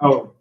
Oh.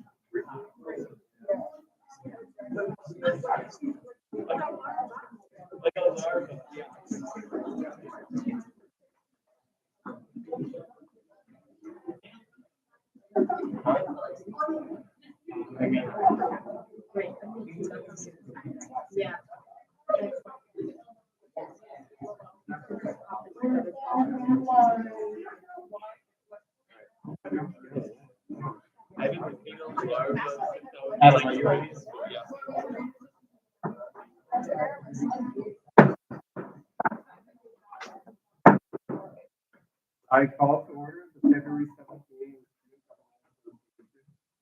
I call to order the February 7th meeting.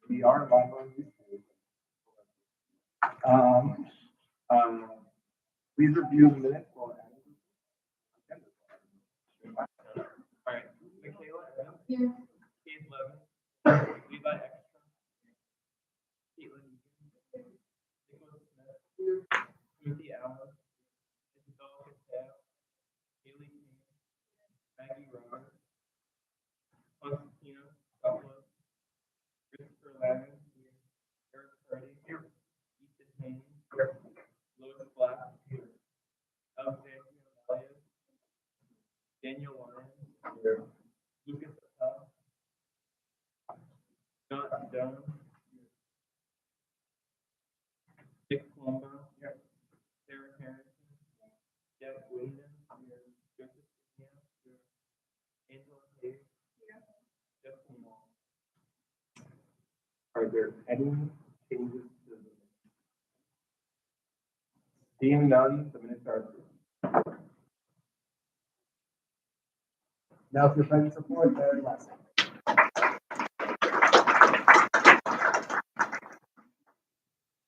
We are live on YouTube. Please review the minutes while adding. All right, Michaela, Here. Keith Levin, Levi Extra, Caitlin, Nicholas Smith, Timothy Allen, Isabella Cattell, Haley King, Maggie Roberts, Constantino Douglas, Christopher Lavin, Eric Purdy, Ethan Haynes, Louis Black, Alexandria Valias, Daniel Lyons, Lucas Appel, John Jones, Dick Colombo, Sarah Harrison, Jeff Wyndham, Joseph Smith, Angela Hayes, Justin Wall. Are there any changes to the minutes? Seeing none, the minutes are approved. Now for friends support, Larry Lessing.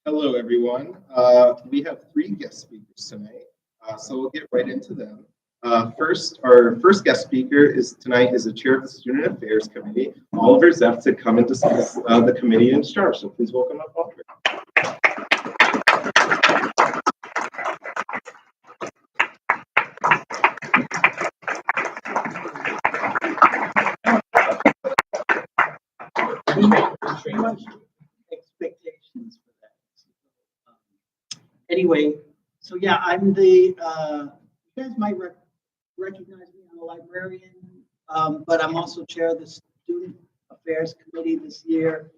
Hello, everyone. We have 3 guest speakers tonight, so we'll get right into them. First, our first guest speaker is the chair of the Student Affairs Committee, Oliver Zeff, to come and discuss the committee in charge. So please welcome up Oliver. Expectations for that. Anyway, so yeah, I'm the, you guys might recognize me, I'm a librarian, but I'm also chair of the Student Affairs Committee this year.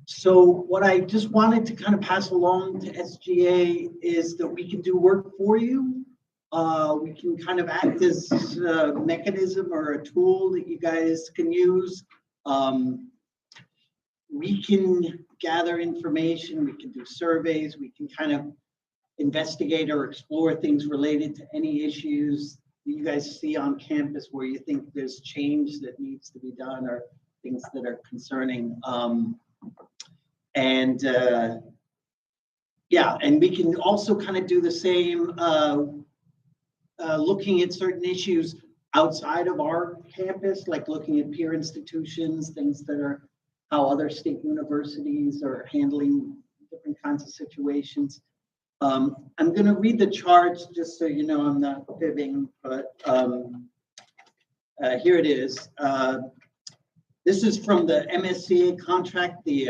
So what I just wanted to kind of pass along to SGA is that we can do work for you. We can kind of act as a mechanism or a tool that you guys can use. We can gather information, we can do surveys, we can kind of investigate or explore things related to any issues that you guys see on campus where you think there's change that needs to be done or things that are concerning. Yeah, and we can also kind of do the same, looking at certain issues outside of our campus, like looking at peer institutions, things that are how other state universities are handling different kinds of situations. I'm going to read the charts just so you know I'm not fibbing, but here it is. This is from the MSCA contract, the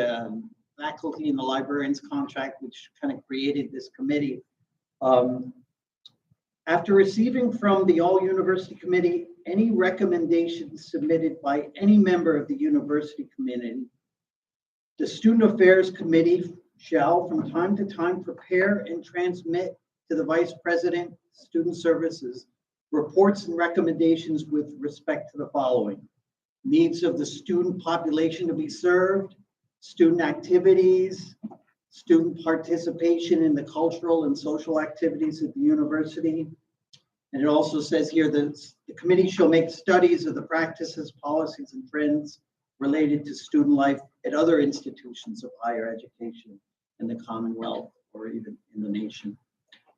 faculty and the librarians contract, which kind of created this committee. After receiving from the All University Committee any recommendations submitted by any member of the university community, the Student Affairs Committee shall from time to time prepare and transmit to the Vice President, Student Services, reports and recommendations with respect to the following: needs of the student population to be served, student activities, student participation in the cultural and social activities at the university. And it also says here that the committee shall make studies of the practices, policies, and trends related to student life at other institutions of higher education in the Commonwealth or even in the nation.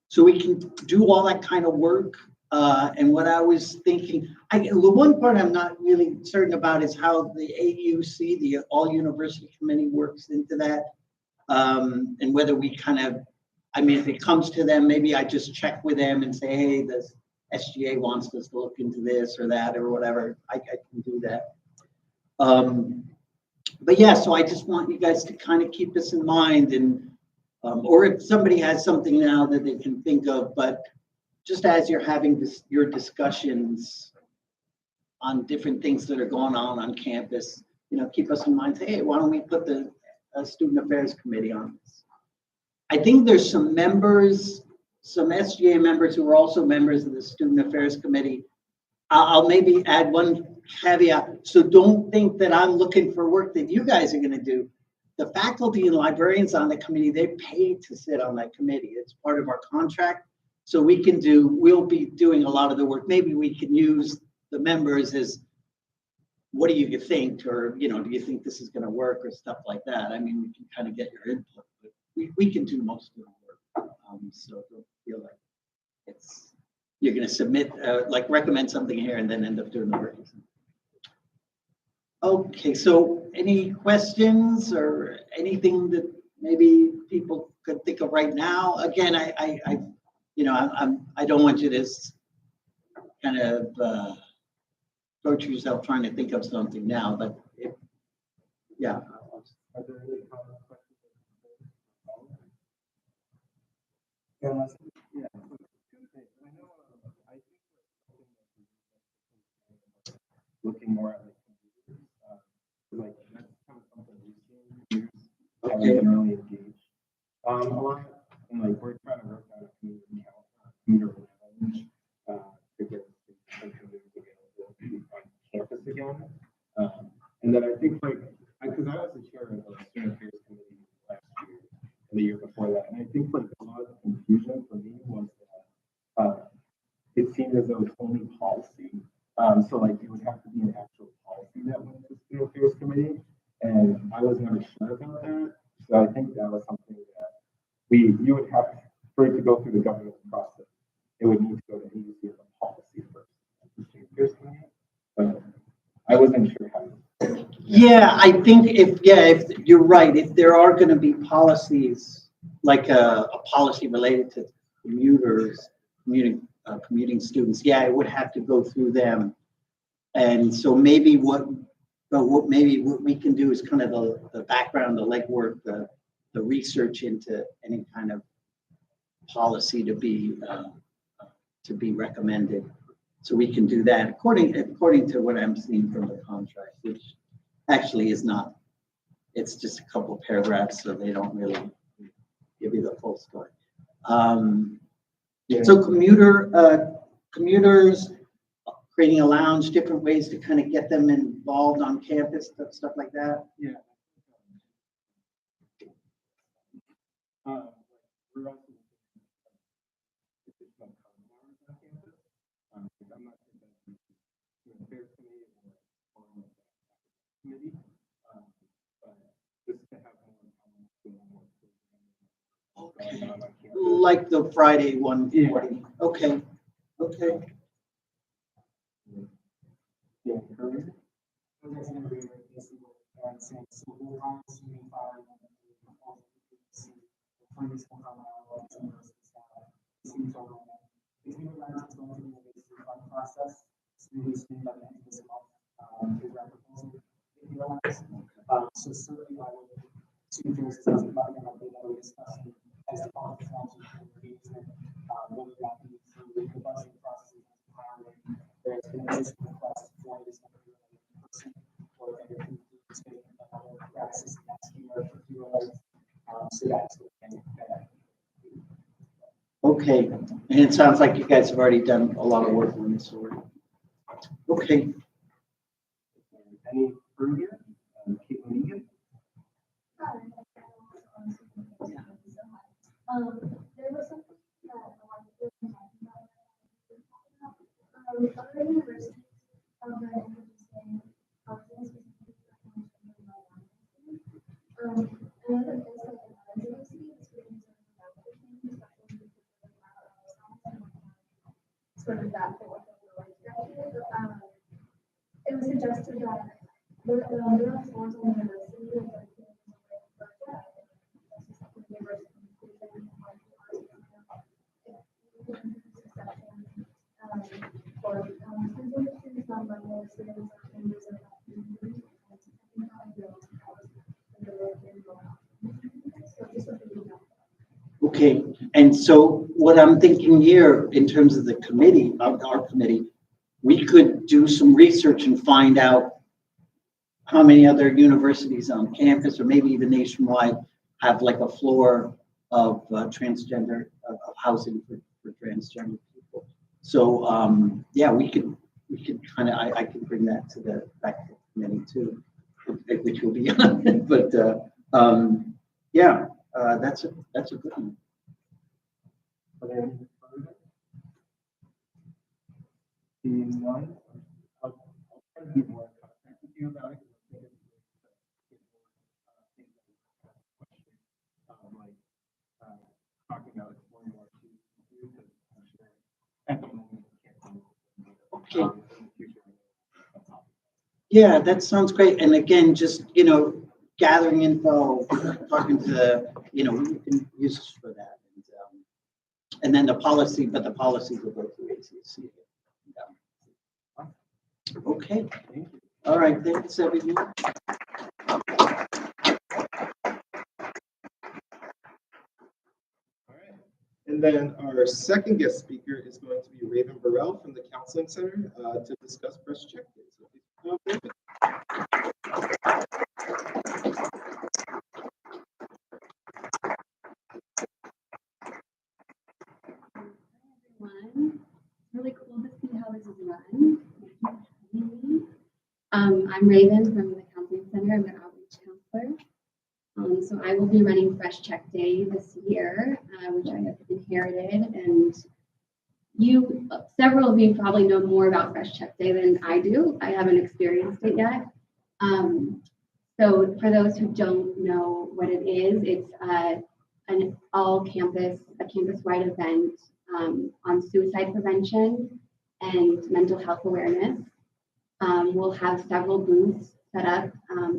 So we can do all that kind of work. And what I was thinking, the one part I'm not really certain about is how the AUC, the All University Committee, works into that. And whether we kind of, I mean, if it comes to them, maybe I just check with them and say, hey, this SGA wants us to look into this or that or whatever. I can do that. But yeah, so I just want you guys to kind of keep this in mind, and or if somebody has something now that they can think of, but just as you're having your discussions on different things that are going on campus, you know, keep us in mind. Say, hey, why don't we put the Student Affairs Committee on this? I think there's some members, some SGA members who are also members of the Student Affairs Committee. I'll maybe add one caveat. So don't think that I'm looking for work that you guys are going to do. The faculty and librarians on the committee, they pay to sit on that committee. It's part of our contract. So we'll be doing a lot of the work. Maybe we can use the members as, what do you think? Or, you know, do you think this is going to work or stuff like that? I mean, we can kind of get your input, but we can do most of the work. So don't feel like you're going to submit, like recommend something here and then end up doing the work. Okay, so any questions or anything that maybe people could think of right now? Again, I don't want you to kind of torture yourself trying to think of something now, but yeah. Are there any comments, questions? Yeah. So two things. I know. I think looking more at like that's kind of something we've seen. Haven't been really engaged. A lot, and like we're trying to work out a community challenge to get some community availability on campus again. And then I think like because I was the chair of the student affairs committee last year and the year before that, and I think like a lot of the confusion for me was that it seemed as though it's only policy. So like it would have to be an actual policy that went to student affairs committee, and I was never sure about that. So I think that was something that you would have for it to go through the governance process. It would need to go to agency of the policy first, the student affairs committee. But I wasn't sure how. Yeah, I think if you're right, if there are going to be policies, like a policy related to commuters, commuting students, yeah, it would have to go through them. And so maybe what we can do is kind of the background, the legwork, the research into any kind of policy to be recommended. So we can do that according to what I'm seeing from the contract, which actually is not. It's just a couple of paragraphs, so they don't really give you the full story. So commuters, creating a lounge, different ways to kind of get them involved on campus, stuff like that. Yeah. We're also additional common on campus. I'm not sure that the student affairs committee or committee, but just to have more Okay. on campus. Like the Friday one. Yeah. Okay. Yeah, correct. So certainly I would student affairs is about an update that we're discussing as the policy engagement, whether that be through the budgeting process, there's been additional requests for this person or if they're taking another practice next year for fewer so that's what can Okay, and it sounds like you guys have already done a lot of work on this already. Okay. Any further? Caitlin Egan? There was something that a lot of people were talking about. Other universities are very interesting. Another is like another university, the students sort of that for what they were like. It was suggested that there are forms on the university that are Okay, and so what I'm thinking here in terms of the committee, of our committee, we could do some research and find out how many other universities on campus or maybe even nationwide have like a floor of transgender of housing for transgender people. So yeah, we could kind of I could bring that to the back to the committee too, which will be on. But yeah, that's a good one. Are there any further? Seeing none, I'll try to be more contact with you about it. Talking about exploring more too, because I'm sure at the moment we can't do Okay. in the future. Yeah, that sounds great. And again, just, gathering info, talking to, we can use this for that. And then the policy will go through ACC. Yeah. Okay. All right. Thanks, everyone. All right. And then our second guest speaker is going to be Raven Burrell from the Counseling Center to discuss breast check days. So please come up, Raven. Everyone. Really cool to see how this is run. I'm Raven from the Counseling Center. I'm an outreach So I will be running Fresh Check Day this year, which I have inherited, and several of you probably know more about Fresh Check Day than I do. I haven't experienced it yet. So for those who don't know what it is, it's an a campus-wide event on suicide prevention and mental health awareness. We'll have several booths set up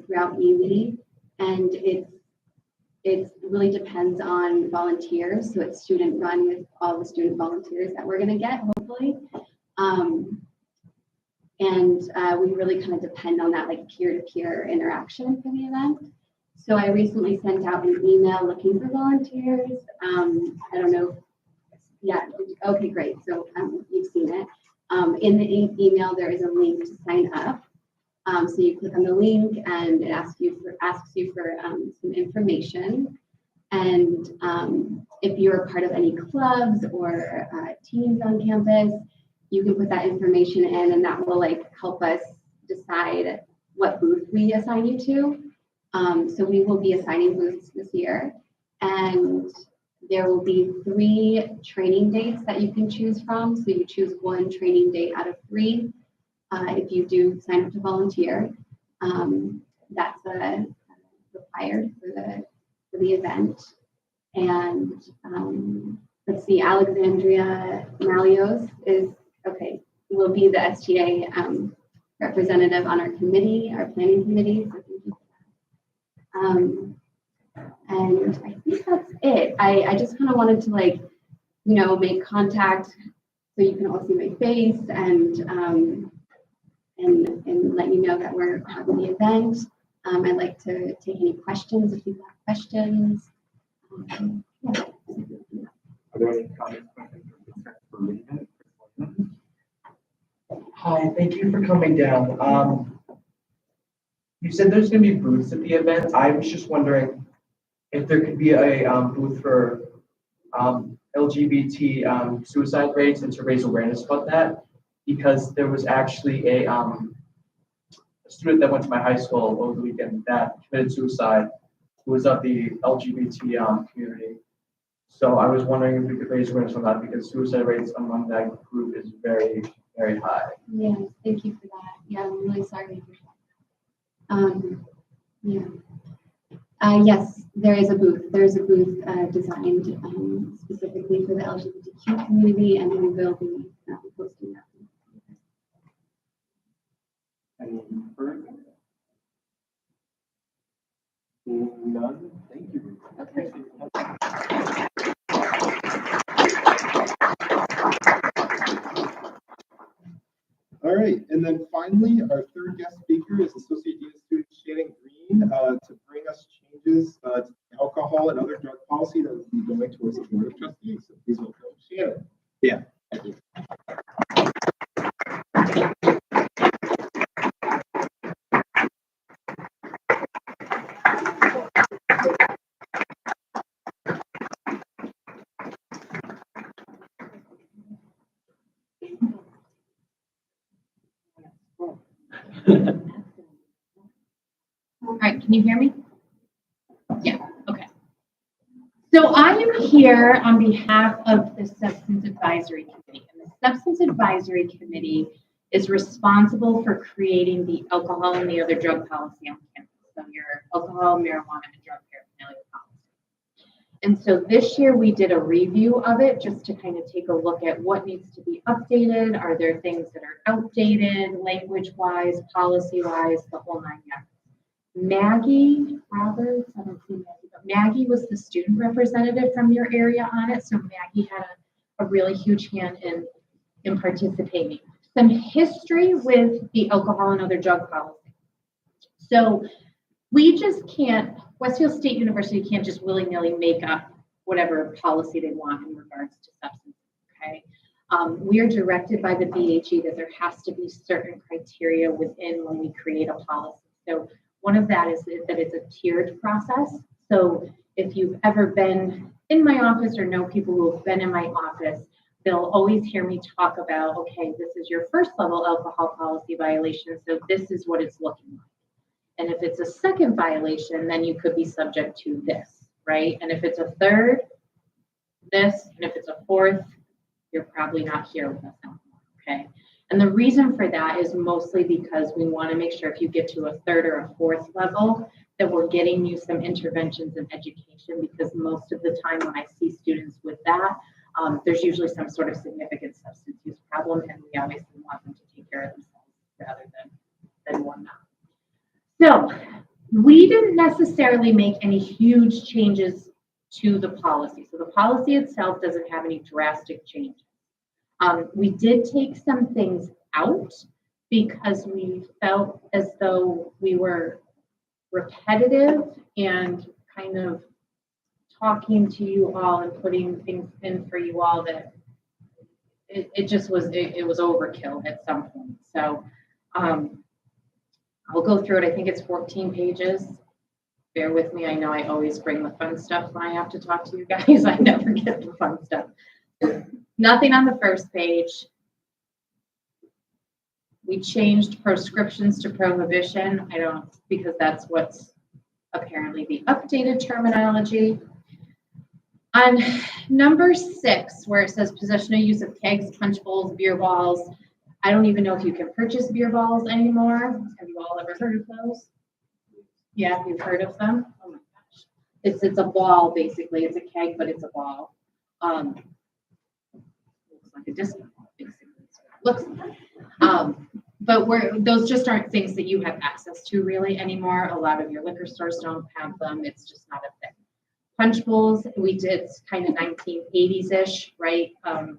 throughout Ely, and it really depends on volunteers. So it's student run with all the student volunteers that we're going to get, hopefully. We really kind of depend on that like peer-to-peer interaction for the event. So I recently sent out an email looking for volunteers. I don't know. Yeah. Okay, great. So you've seen it. In the email, there is a link to sign up. So you click on the link and it asks you for some information. And if you're a part of any clubs or teams on campus, you can put that information in, and that will like help us decide what booth we assign you to. So we will be assigning booths this year, and there will be 3 training dates that you can choose from. So you choose 1 training date out of 3. If you do sign up to volunteer, that's required for the event. And let's see, Alexandria Malios will be the STA representative on our committee, our planning committee. So thank you for that. And I think that's it. I just kind of wanted to make contact so you can all see my face and let you know that we're having the event. I'd like to take any questions if you've got questions. Yeah. Are there any comments for Raven? Hi, thank you for coming down. You said there's going to be booths at the event. I was just wondering if there could be a booth for LGBT suicide rates and to raise awareness about that, because there was actually a student that went to my high school over the weekend that committed suicide who was of the LGBT community. So I was wondering if we could raise awareness on that, because suicide rates among that group is very, very high. Yeah, thank you for that. Yeah, I'm really sorry to hear that. Yes, there is a booth. There's a booth designed specifically for the LGBTQ community, and we will be posting that. Any further? None. Thank you. Okay. All right, and then finally, our third guest speaker is Associate Dean of Students Shannon Green to bring us changes to alcohol and other drug policy that will be going towards the Board of Trustees. So please welcome Shannon. Yeah. Thank you. All right, can you hear me? Yeah, okay. So I am here on behalf of the Substance Advisory Committee. And the Substance Advisory Committee is responsible for creating the alcohol and the other drug policy on campus. So your alcohol, marijuana, and drug paraphernalia policy. And so this year we did a review of it just to kind of take a look at what needs to be updated. Are there things that are outdated, language-wise, policy-wise, the whole 9 yards. Maggie Roberts, I don't see Maggie, but Maggie was the student representative from your area on it. So Maggie had a really huge hand in participating. Some history with the alcohol and other drug policy. So we just can't, Westfield State University can't just willy-nilly make up whatever policy they want in regards to substance, okay? We are directed by the BHE that there has to be certain criteria within when we create a policy. So one of that is that it's a tiered process. So if you've ever been in my office or know people who have been in my office, they'll always hear me talk about, okay, this is your first level alcohol policy violation. So this is what it's looking like. And if it's a second violation, then you could be subject to this, right? And if it's a third, this, and if it's a fourth, you're probably not here with us anymore, okay? And the reason for that is mostly because we want to make sure if you get to a third or a fourth level, that we're getting you some interventions in education, because most of the time when I see students with that, there's usually some sort of significant substance use problem, and we obviously want them to take care of themselves rather than one not. So we didn't necessarily make any huge changes to the policy. So the policy itself doesn't have any drastic changes. We did take some things out because we felt as though we were repetitive and kind of talking to you all and putting things in for you all that it just was, it was overkill at some point. So I'll go through it. I think it's 14 pages. Bear with me. I know I always bring the fun stuff when I have to talk to you guys. I never get the fun stuff. Nothing on the first page. We changed proscriptions to prohibition. Because that's what's apparently the updated terminology. On number 6, where it says possession or use of kegs, punch bowls, beer balls, I don't even know if you can purchase beer balls anymore. Have you all ever heard of those? Yeah, you've heard of them? Oh my gosh. It's a ball, basically. It's a keg, but it's a ball. Looks like a disco ball, basically. Looks like. But those just aren't things that you have access to really anymore. A lot of your liquor stores don't have them. It's just not a thing. Punch bowls, we did, it's kind of 1980s-ish, right? I don't know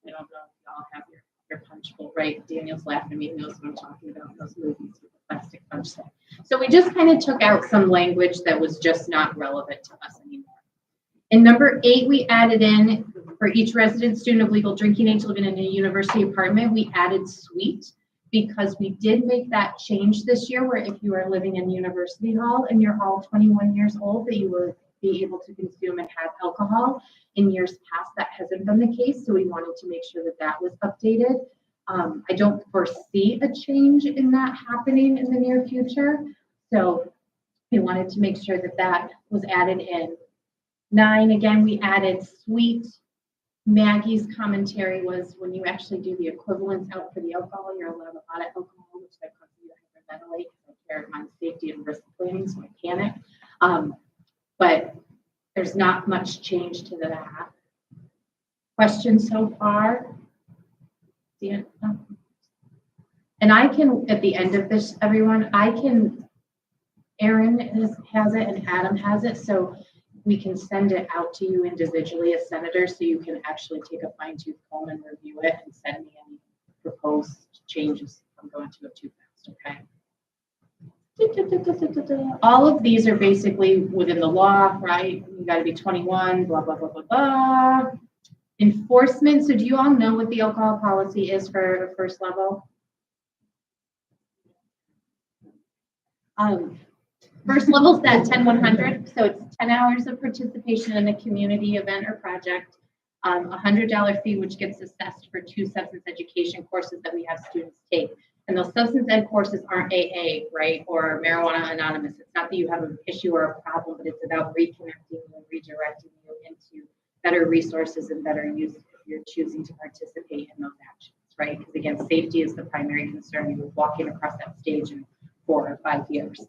if y'all have your punch bowl, right? Daniel's laughing at me, knows what I'm talking about, those movies with the plastic punch set. So we just kind of took out some language that was just not relevant to us anymore. In number 8, we added in, for each resident student of legal drinking age living in a university apartment, we added suite, because we did make that change this year, where if you are living in University Hall and you're all 21 years old, that you will be able to consume and have alcohol. In years past, that hasn't been the case, so we wanted to make sure that that was updated. I don't foresee a change in that happening in the near future, so we wanted to make sure that that was added in. 9, again, we added suite. Maggie's commentary was when you actually do the equivalence out for the alcohol, you're allowed a lot of alcohol, which that causes you to hyperventilate. I care of my safety and risk planning, so I panic. But there's not much change to that. Questions so far? Yeah. And I can, at the end of this, everyone, Aaron has it and Adam has it, so we can send it out to you individually as senators, so you can actually take a fine-tooth comb and review it and send me any proposed changes. I'm going to it too fast, okay? All of these are basically within the law, right? You got to be 21, blah, blah, blah, blah, blah. Enforcement. So do you all know what the alcohol policy is for first level? First level is that 10-100. So it's 10 hours of participation in a community event or project, $100 fee, which gets assessed for 2 substance education courses that we have students take. And those substance ed courses aren't AA, right, or Marijuana Anonymous. It's not that you have an issue or a problem, but it's about reconnecting you and redirecting you into better resources and better use if you're choosing to participate in those actions, right? Because again, safety is the primary concern. You're walking across that stage in 4 or 5 years.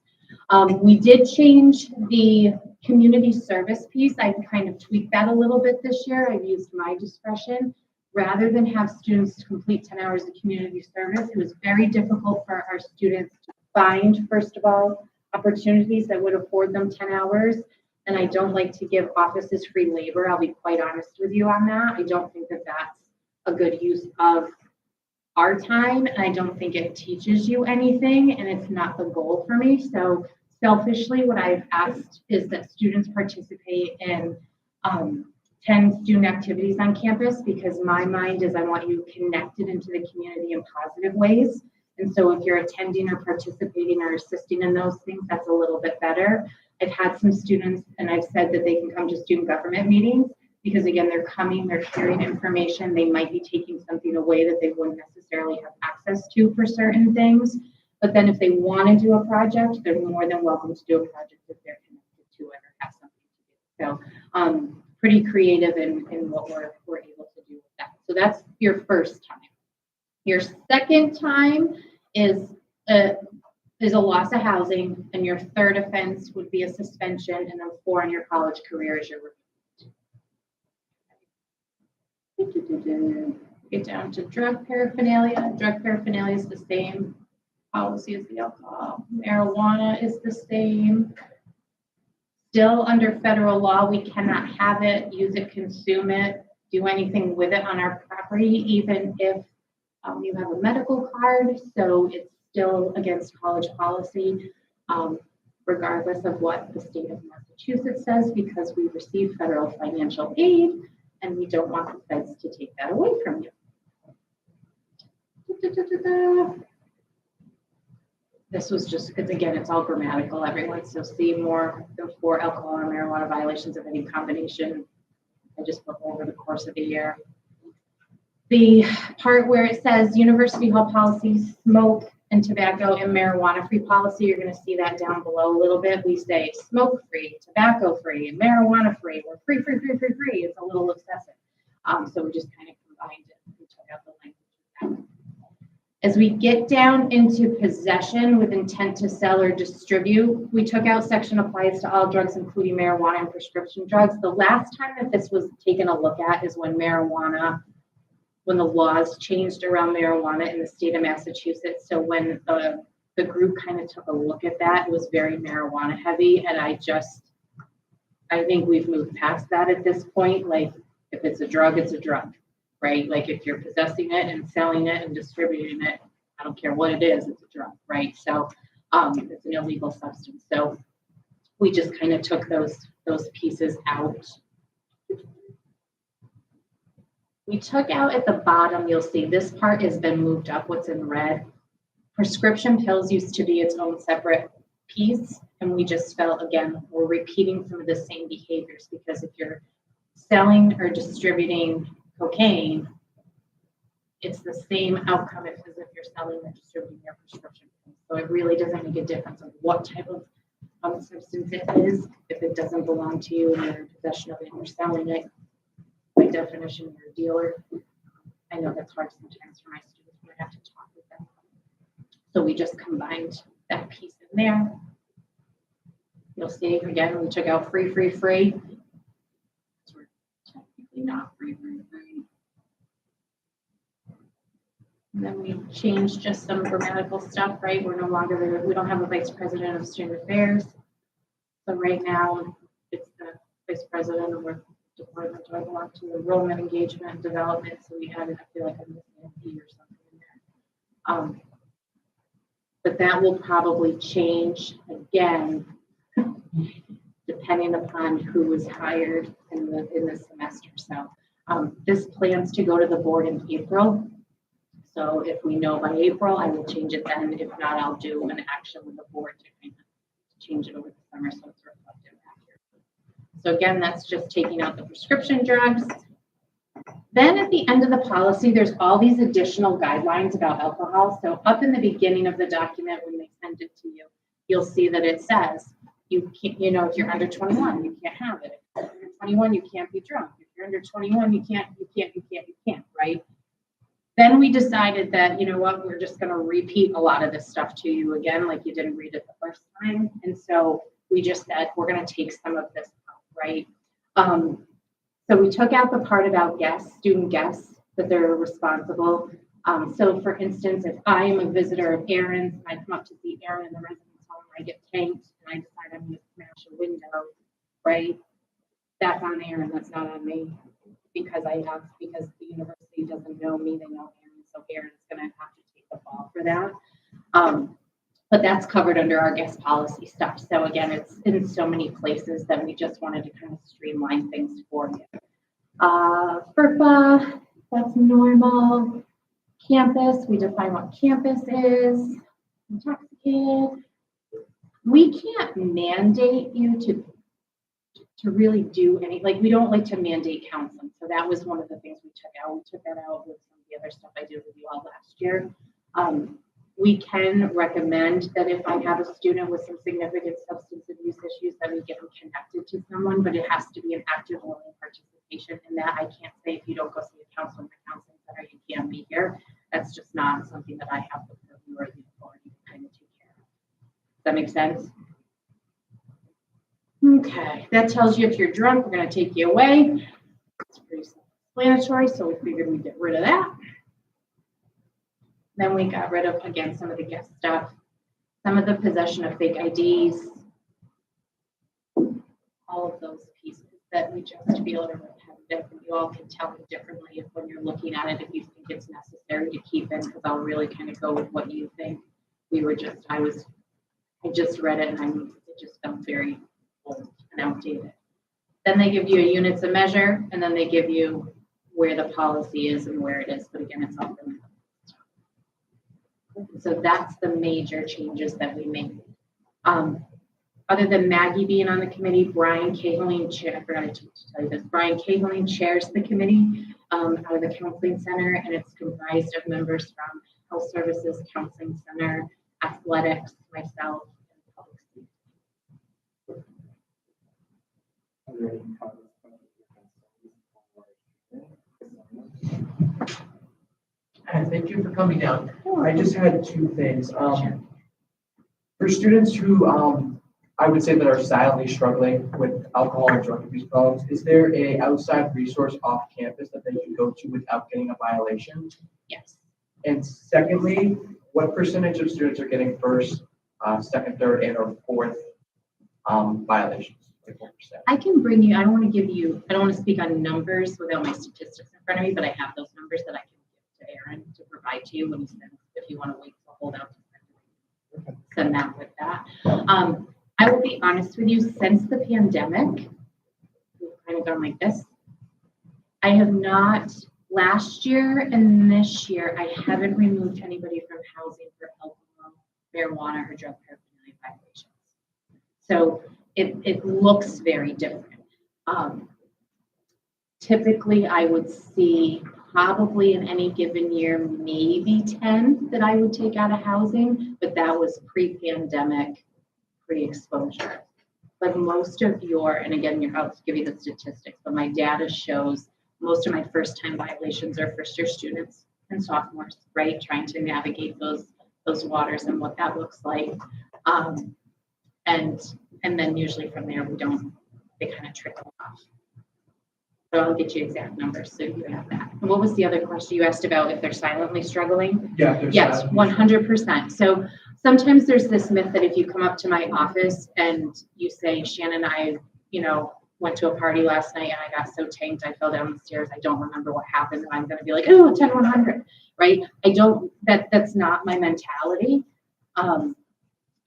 We did change the community service piece. I kind of tweaked that a little bit this year. I've used my discretion. Rather than have students complete 10 hours of community service, it was very difficult for our students to find, first of all, opportunities that would afford them 10 hours. And I don't like to give offices free labor. I'll be quite honest with you on that. I don't think that that's a good use of our time, and I don't think it teaches you anything, and it's not the goal for me. So selfishly, what I've asked is that students participate in 10 student activities on campus, because my mind is I want you connected into the community in positive ways. And so if you're attending or participating or assisting in those things, that's a little bit better. I've had some students, and I've said that they can come to student government meetings, because again, they're coming, they're hearing information, they might be taking something away that they wouldn't necessarily have access to for certain things. But then if they want to do a project, they're more than welcome to do a project if they're connected to it or have something to do. So pretty creative in what we're able to do with that. So that's your first time. Your second time is a loss of housing, and your third offense would be a suspension, and then 4 on your college career is your review. Get down to drug paraphernalia. Drug paraphernalia is the same policy as the alcohol. Marijuana is the same. Still under federal law, we cannot have it, use it, consume it, do anything with it on our property, even if you have a medical card. So it's still against college policy, regardless of what the state of Massachusetts says, because we receive federal financial aid and we don't want the feds to take that away from you. This was just, because again, it's all grammatical, everyone. So see more than 4 alcohol or marijuana violations of any combination. I just put over the course of the year. The part where it says University Hall policy, smoke and tobacco and marijuana free policy, you're going to see that down below a little bit. We say smoke free, tobacco free, and marijuana free. We're free. It's a little excessive. So we just kind of combined it and took out the language. As we get down into possession with intent to sell or distribute, we took out section applies to all drugs, including marijuana and prescription drugs. The last time that this was taken a look at is when the laws changed around marijuana in the state of Massachusetts. So when the group kind of took a look at that, it was very marijuana heavy. And I think we've moved past that at this point. Like, if it's a drug, it's a drug. Right? Like if you're possessing it and selling it and distributing it, I don't care what it is, it's a drug, right? So it's an illegal substance. So we just kind of took those pieces out. We took out at the bottom, you'll see this part has been moved up, what's in red. Prescription pills used to be its own separate piece. And we just felt, again, we're repeating some of the same behaviors, because if you're selling or distributing cocaine, it's the same outcome as if you're selling or distributing your prescription. So it really doesn't make a difference of what type of substance it is. If it doesn't belong to you and you're in possession of it and you're selling it, by definition, you're a dealer. I know that's hard sometimes for my students when I have to talk with them. So we just combined that piece in there. You'll see, again, we took out free. Not free. And then we changed just some grammatical stuff, right? We're no longer, we don't have a vice president of student affairs. So right now it's the vice president of our department. I belong to enrollment, engagement, and development. So we had, I feel like I'm missing a P or something in there. But that will probably change again, depending upon who was hired in the semester. So this plans to go to the board in April. So if we know by April, I will change it then. If not, I'll do an action with the board to kind of change it over the summer so it's reflective accurately. So again, that's just taking out the prescription drugs. Then at the end of the policy, there's all these additional guidelines about alcohol. So up in the beginning of the document, when they send it to you, you'll see that it says, you can't, if you're under 21, you can't have it. If you're under 21, you can't be drunk. If you're under 21, you can't, right? Then we decided that, we're just going to repeat a lot of this stuff to you again, like you didn't read it the first time. And so we just said, we're going to take some of this out, right? So we took out the part about student guests, that they're responsible. So for instance, if I am a visitor of Aaron's and I come up to see Aaron in the residence home, I get tanked and I decide I'm going to smash a window, right? That's on Aaron, that's not on me, because the university doesn't know me, they know Aaron, so Aaron's going to have to take the fall for that. But that's covered under our guest policy stuff. So again, it's in so many places that we just wanted to kind of streamline things for you. FERPA, that's normal. Campus, we define what campus is. Intoxicated. We can't mandate you to really do any, we don't like to mandate counseling. So that was one of the things we took out. We took that out with some of the other stuff I did with you all last year. we can recommend that if I have a student with some significant substance abuse issues, that we get them connected to someone, but it has to be an active willing participation in that. I can't say if you don't go see a counselor in the counseling center, you can't be here. That's just not something that I have the purview or the authority to kind of take care of. Does that make sense? Okay, that tells you if you're drunk, we're going to take you away. It's pretty self-explanatory, so we figured we'd get rid of that. Then we got rid of, again, some of the guest stuff, some of the possession of fake IDs, all of those pieces that we just feel are repetitive, and you all can tell me differently if when you're looking at it, if you think it's necessary to keep in, because I'll really kind of go with what you think. I just read it and it just felt very old and outdated. Then they give you a units of measure, and then they give you where the policy is and where it is, but again, it's all from. So that's the major changes that we made. Other than Maggie being on the committee, Brian Cahaleen, I forgot to tell you this, Brian Cahaleen chairs the committee out of the counseling center, and it's comprised of members from health services, counseling center, athletics, myself, and public safety. Are there any comments, questions, or concerns? Thank you for coming down. I just had two things. For students who I would say that are silently struggling with alcohol and drug abuse problems, is there a outside resource off campus that they can go to without getting a violation? Yes. And secondly, what percentage of students are getting first, second, third, and or fourth violations? Like what percent? I can bring you, I don't want to speak on numbers without my statistics in front of me, but I have those numbers that I can give to Aaron to provide to you when he sends, if you want to wait to hold out. Send that with that. I will be honest with you, since the pandemic, we've kind of gone like this. I have not, last year and this year, I haven't removed anybody from housing for alcohol, marijuana, or drug paraphernalia violations. So it looks very different. Typically, I would see probably in any given year, maybe 10 that I would take out of housing, but that was pre-pandemic, pre-exposure. But most of your, and again, I'll give you the statistics, but my data shows most of my first-time violations are first-year students and sophomores, right? Trying to navigate those waters and what that looks like. And then usually from there, they kind of trickle off. So I'll get you exact numbers so you have that. And what was the other question you asked about if they're silently struggling? Yeah. Yes, 100%. So sometimes there's this myth that if you come up to my office and you say, Shannon, I, went to a party last night and I got so tanked, I fell down the stairs. I don't remember what happened. I'm going to be like, oh, 10-100, right? That's not my mentality.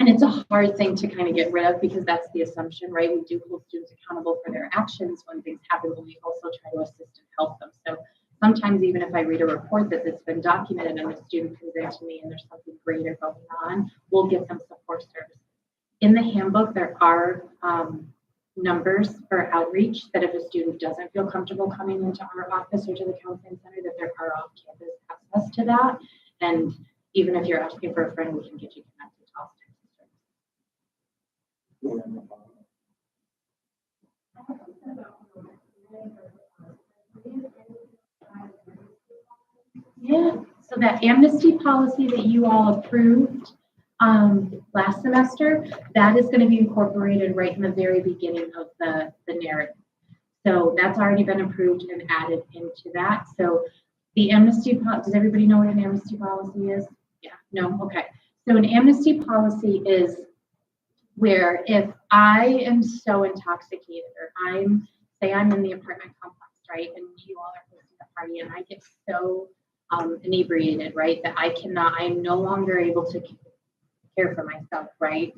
And it's a hard thing to kind of get rid of because that's the assumption, right? We do hold students accountable for their actions when things happen, but we also try to assist and help them. So sometimes even if I read a report that's been documented and the student comes in to me and there's something greater going on, we'll get them support services. In the handbook, there are numbers for outreach that if a student doesn't feel comfortable coming into our office or to the counseling center, that there are off-campus access to that. And even if you're asking for a friend, we can get you connected to all Yeah, so that amnesty policy that you all approved last semester, that is going to be incorporated right in the very beginning of the narrative. So that's already been approved and added into that. So the amnesty, does everybody know what an amnesty policy is? Yeah, no, okay. So an amnesty policy is where if I am so intoxicated or say I'm in the apartment complex, right, and you all are hosting a party and I get so inebriated, right, that I'm no longer able to care for myself, right?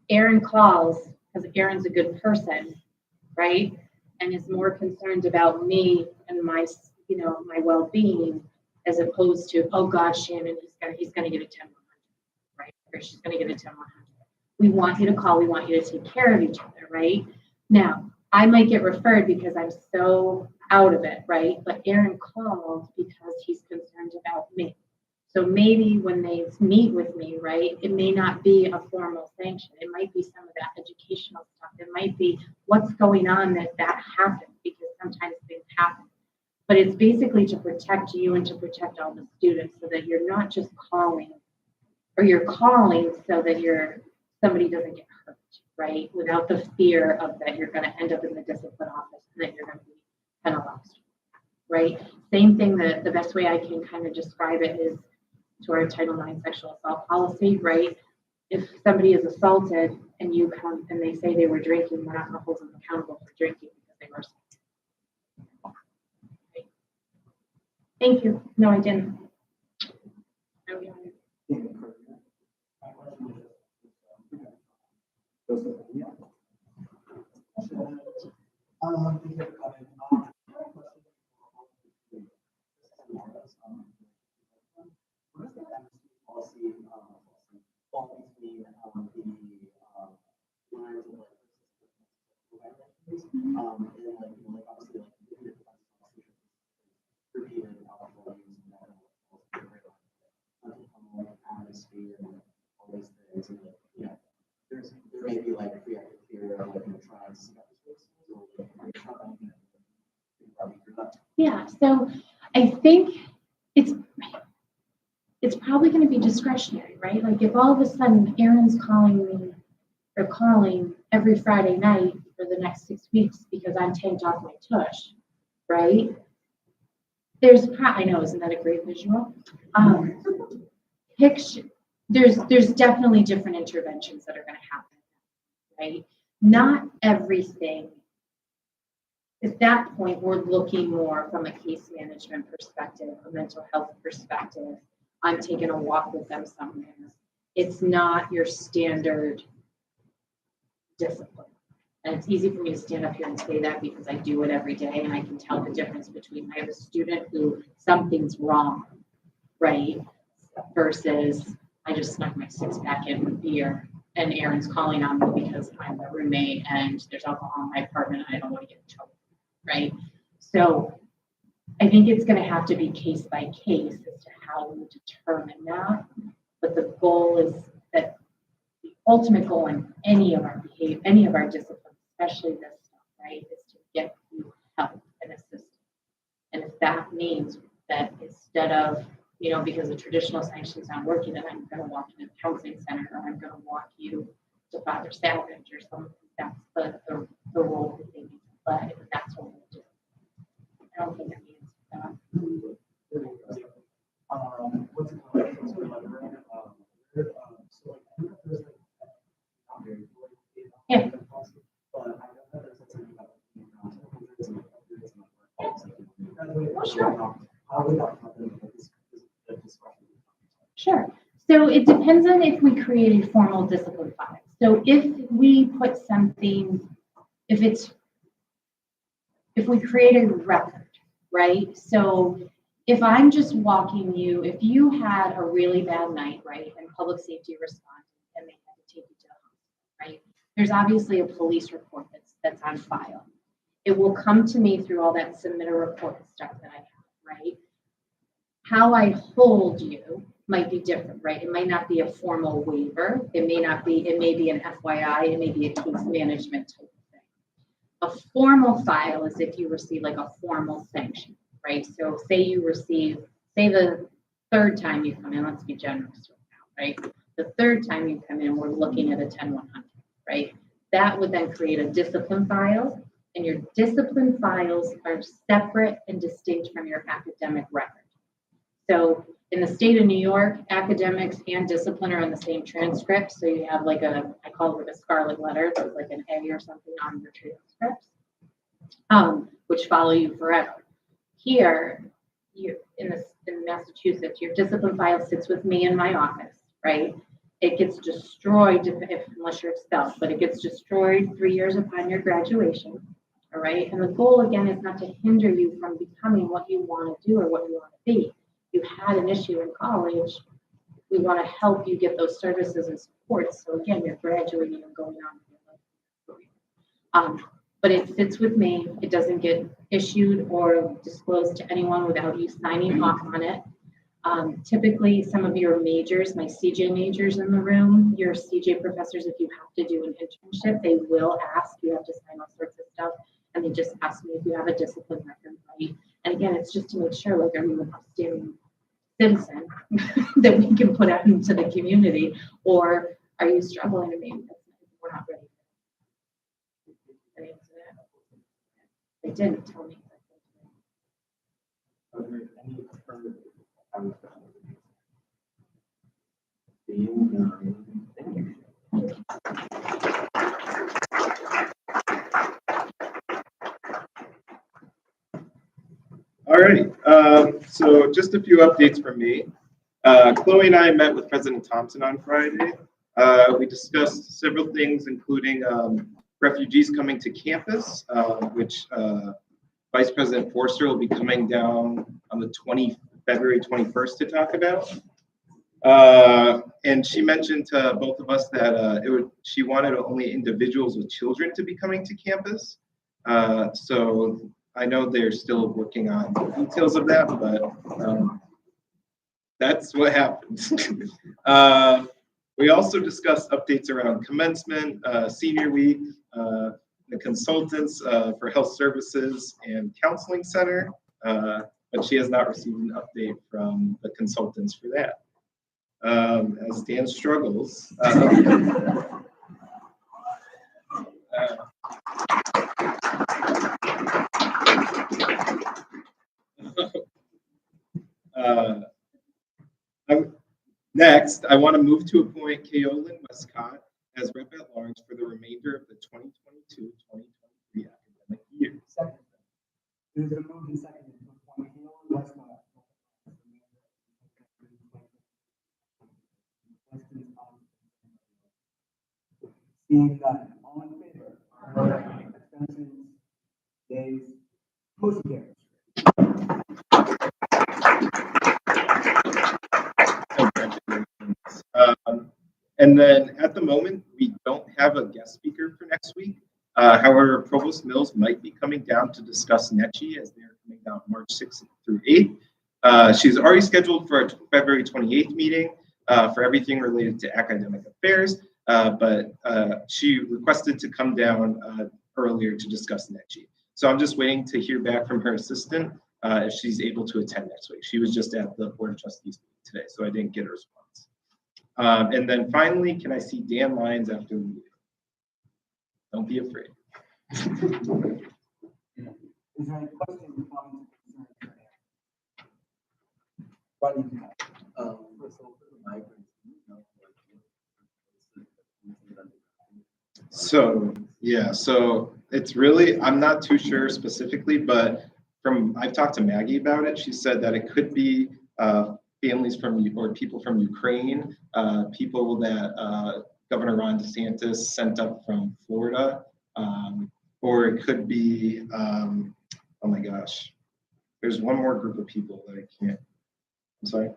Aaron calls because Aaron's a good person, right, and is more concerned about me and my well-being as opposed to, oh God, Shannon, he's gonna get a 10-100, right, or she's gonna get a 10-100. We want you to call, we want you to take care of each other, right? Now, I might get referred because I'm so out of it, right? But Aaron called because he's concerned about me. So maybe when they meet with me, right, it may not be a formal sanction. It might be some of that educational stuff. It might be what's going on that happened, because sometimes things happen. But it's basically to protect you and to protect all the students, so that you're not just calling, or you're calling so that somebody doesn't get hurt, right? Without the fear of that you're going to end up in the discipline office and that you're going to be penalized, right? Same thing, the best way I can kind of describe it is to our Title IX sexual assault policy, right? If somebody is assaulted and you come and they say they were drinking, we're not going to hold them accountable for drinking because they were assaulted. Okay. Thank you. No, I didn't. No, we haven't. What is the amnesty policy fall between the lines of and then like obviously like repeated alcohol use and that atmosphere and all those things, and there may be like reactive fear of like trying to see Yeah, so I think it's probably going to be discretionary, right? Like if all of a sudden Aaron's calling me or calling every Friday night for the next 6 weeks because I'm tanked off my tush, right? I know, isn't that a great visual? There's definitely different interventions that are going to happen, right? Not everything. At that point, we're looking more from a case management perspective, a mental health perspective. I'm taking a walk with them somewhere. It's not your standard discipline. And it's easy for me to stand up here and say that because I do it every day and I can tell the difference between I have a student who something's wrong, right? Versus I just snuck my 6-pack in with beer and Aaron's calling on me because I'm a roommate and there's alcohol in my apartment and I don't want to get in trouble, right? So I think it's going to have to be case by case as to how we determine that. But the goal is that the ultimate goal in any of our behavior, any of our disciplines, especially this stuff, right, is to get you help and assistance. And if that means that instead of, because the traditional sanctions aren't working, then I'm going to walk you to the counseling center, or I'm going to walk you to Father Savage or something. That's the role that they need to play. And that's what we'll do. I don't think it means that. What's it called? Yeah. Oh, sure. Sure. So it depends on if we create a formal discipline file. So if we put something, if we create a record, right? So if I'm just walking you, if you had a really bad night, right, and public safety responded and they had to take you to the hospital, right? There's obviously a police report that's on file. It will come to me through all that submit a report stuff that I have, right? How I hold you might be different, right? It might not be a formal waiver. It may be an FYI, it may be a case management type of thing. A formal file is if you receive like a formal sanction, right? So say the third time you come in, let's be generous right now, right? The third time you come in, we're looking at a 10-100, right? That would then create a discipline file, and your discipline files are separate and distinct from your academic record. So in the state of New York, academics and discipline are on the same transcript. So you have like I call it like a scarlet letter. So it's like an A or something on your transcripts, which follow you forever. Here, in Massachusetts, your discipline file sits with me in my office, right? It gets destroyed unless you're expelled, but it gets destroyed 3 years upon your graduation, all right? And the goal, again, is not to hinder you from becoming what you want to do or what you want to be. You had an issue in college, we want to help you get those services and supports. So again, you're graduating and going on with your life. But it sits with me. It doesn't get issued or disclosed to anyone without you signing off on it. Typically, some of your majors, my CJ majors in the room, your CJ professors, if you have to do an internship, they will ask, you have to sign all sorts of stuff. And they just ask me if you have a discipline record, right? And again, it's just to make sure, like, are you an outstanding citizen that we can put out into the community, or are you struggling and maybe we're not ready? They didn't tell me. Are there any further conversations? Seeing none, thank you. All right, so just a few updates from me. Chloe and I met with President Thompson on Friday. We discussed several things, including refugees coming to campus, which Vice President Forster will be coming down on the February 21st to talk about. And she mentioned to both of us that she wanted only individuals with children to be coming to campus. So I know they're still working on the details of that, but that's what happens. We also discussed updates around commencement, senior week, the consultants for health services and counseling center, but she has not received an update from the consultants for that. As Dan struggles. Next, I want to move to appoint Kaolin Westcott as rep at large for the remainder of the 2022-2023 academic year. Second. It has been moved and seconded to appoint Kaolin Westcott. Seeing none, all in favor? Aye. Abstentions? Nays? Motion carries. And then at the moment, we don't have a guest speaker for next week. However, Provost Mills might be coming down to discuss NECHI as they're coming down March 6th through 8th. She's already scheduled for a February 28th meeting for everything related to academic affairs, but she requested to come down earlier to discuss NECHI. So I'm just waiting to hear back from her assistant if she's able to attend next week. She was just at the Board of Trustees meeting today, so I didn't get a response. And then finally, can I see Dan Lyons after the meeting? Don't be afraid. Is there any questions, comments, or concerns? Why do you have? So yeah, so it's really, I'm not too sure specifically, but I've talked to Maggie about it. She said that it could be families or people from Ukraine, people that Governor Ron DeSantis sent up from Florida, or it could be, oh my gosh, there's one more group of people that I can't, I'm sorry.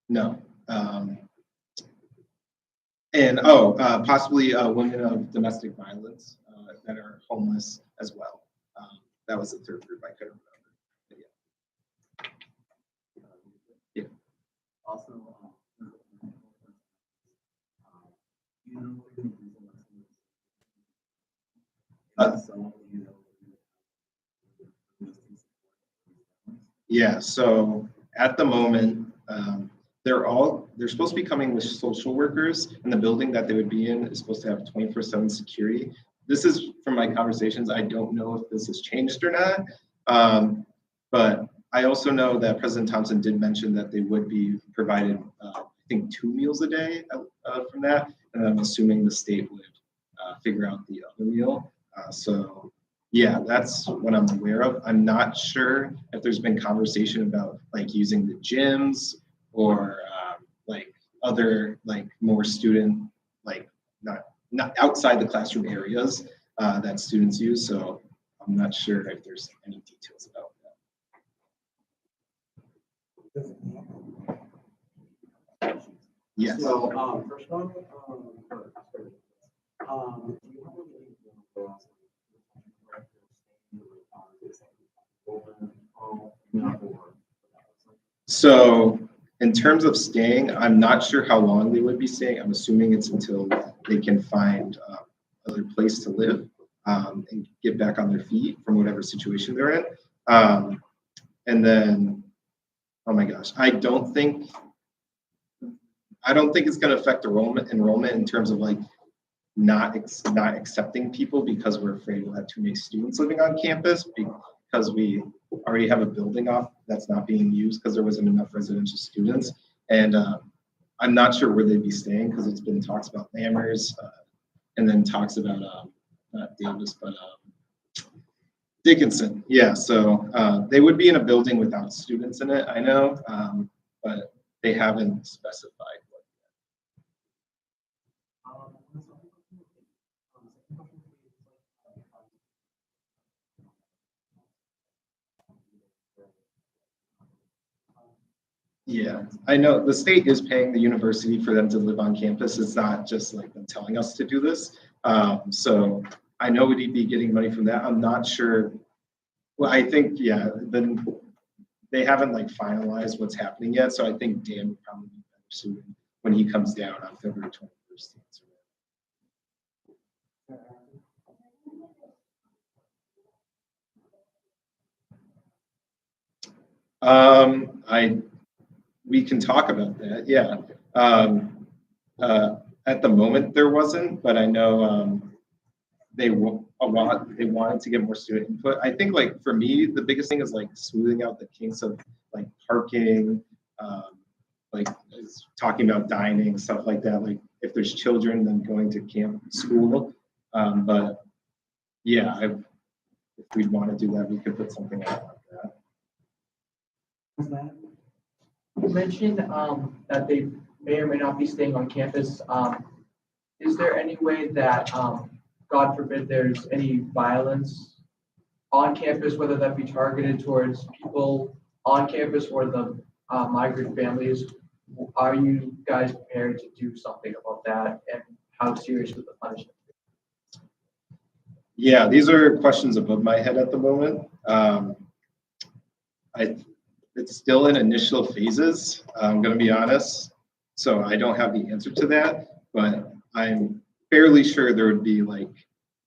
No. Possibly women of domestic violence that are homeless as well. That was the third group I couldn't remember. Yeah. Also, yeah, so at the moment, they're supposed to be coming with social workers, and the building that they would be in is supposed to have 24/7 security. This is from my conversations. I don't know if this has changed or not, but I also know that President Thompson did mention that they would be provided, I think, 2 meals a day from that, and I'm assuming the state would figure out the other meal. So yeah, that's what I'm aware of. I'm not sure if there's been conversation about like using the gyms or like other like more student, like not outside the classroom areas that students use. So I'm not sure if there's any details about that. Yes. So, first one, do you have So in terms of staying, I'm not sure how long they would be staying. I'm assuming it's until they can find another place to live and get back on their feet from whatever situation they're in. And then, oh my gosh, I don't think it's going to affect enrollment in terms of like not accepting people because we're afraid we'll have too many students living on campus because we already have a building off that's not being used because there wasn't enough residential students. And I'm not sure where they'd be staying because it's been talks about Lammers and then talks about not Davis, but Dickinson. Yeah, so they would be in a building without students in it, I know, but they haven't specified. Yeah, I know the state is paying the university for them to live on campus. It's not just like them telling us to do this. So I know we'd be getting money from that. I'm not sure. Well, I think, yeah, then they haven't like finalized what's happening yet. So I think Dan would probably be better suited when he comes down on February 21st. We can talk about that. Yeah. At the moment there wasn't, but I know they wanted to get more student input. I think like for me, the biggest thing is like smoothing out the kinks of like parking, like talking about dining, stuff like that. Like if there's children, then going to school. But yeah, if we'd want to do that, we could put something out like that. You mentioned that they may or may not be staying on campus. Is there any way that, God forbid, there's any violence on campus, whether that be targeted towards people on campus or the migrant families? Are you guys prepared to do something about that, and how serious would the punishment be? Yeah, these are questions above my head at the moment. It's still in initial phases, I'm going to be honest. So I don't have the answer to that, but I'm fairly sure there would be like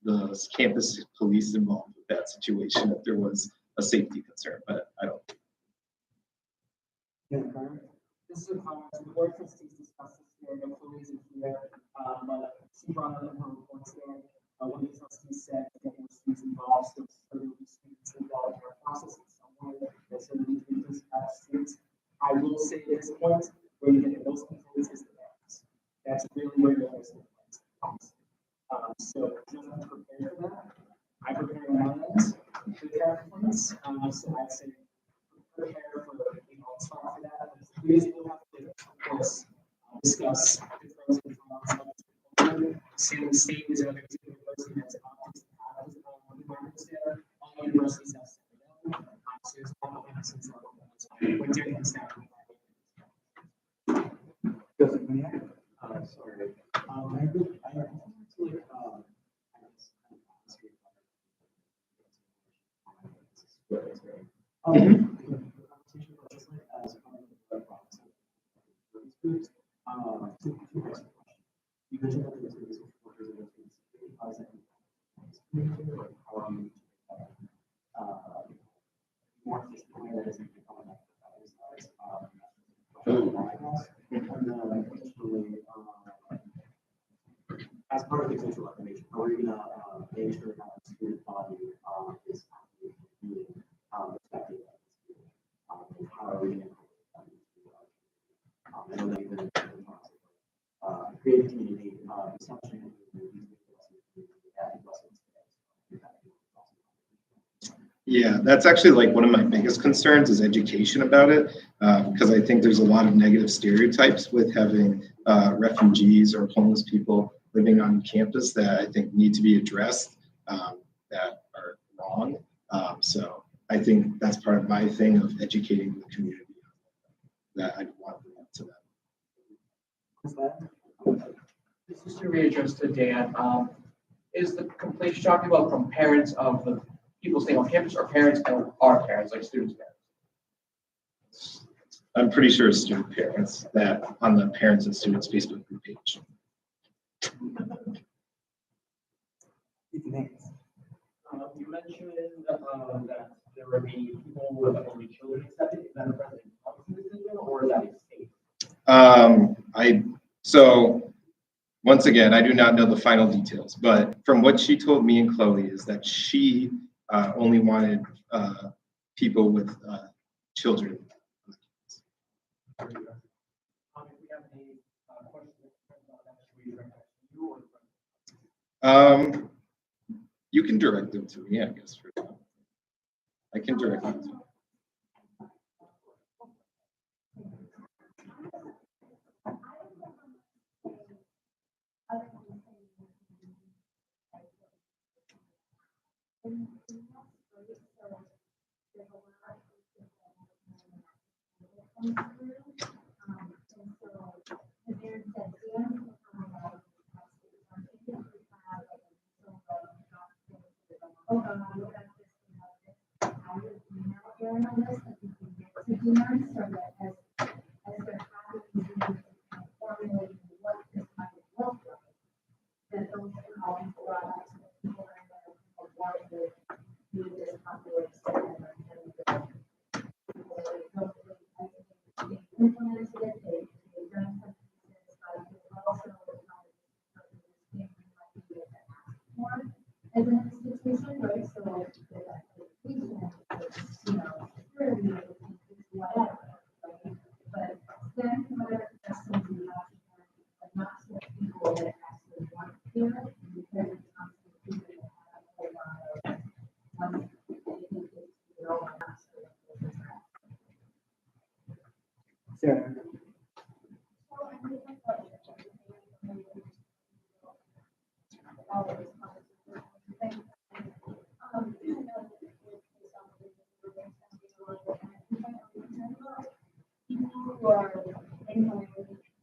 the campus police involved with that situation if there was a safety concern, but I don't. Yeah, this is a comment. The board trustees discussed this here, no police in here, but she brought up in her reports there. One of the trustees said that there were students involved, so there will be students involved in our process in some way. There's going to need to be dispatched students. I will say at this point, where you get the most influence is the parents. That's really where the most influence comes. So just prepare for that. I prepare my end for the influence. So I'd say prepare for start for that. We will have to, of course, discuss the pros and cons. Same state is another university that's opted to have environments there. All universities have set them. So there's a lot of emphasis on when doing things down. Sorry. I have to as part of the cultural activation, how are you going to make sure that the student body is being respected? And how are we going to I know that you've been creative community discussion. Yeah, that's actually like one of my biggest concerns is education about it, because I think there's a lot of negative stereotypes with having refugees or homeless people living on campus that I think need to be addressed, that are wrong. So I think that's part of my thing of educating the community that I want to bring to them. This is to readdress to Dan. Is the complaint you're talking about from parents of the people staying on campus or parents of our parents, like students' parents? I'm pretty sure it's student parents that on the parents and students Facebook group page. You mentioned that there would be people with only children accepted. Is that a president policy decision or is that a state? So once again, I do not know the final details, but from what she told me and Chloe is that she only wanted people with children. If we have any questions about that, should we direct that to you or the president? You can direct them to me, I guess. I can direct them to you. As an institution, right, so the education, you know, security, whatever, right? But then whatever questions you have to have, but not to people that actually want to hear it, because it comes to people that have a whole lot of, anything that, you know, not sure if it's Sarah. who are incoming,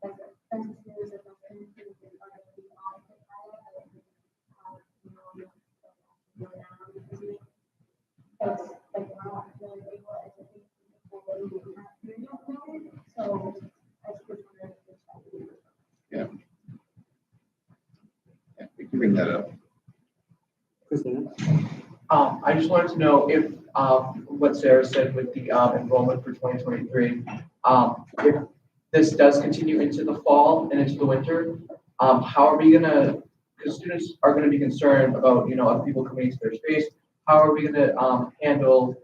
like, sentences and sentences that are going to be on the file, that we have, because, like, we're not really able to educate people that we don't know, so I just was wondering if there's Yeah. Yeah, we can bring that up. Christina? I just wanted to know if, what Sarah said with the enrollment for 2023, if this does continue into the fall and into the winter, how are we gonna, because students are gonna be concerned about, you know, other people coming into their space, how are we gonna handle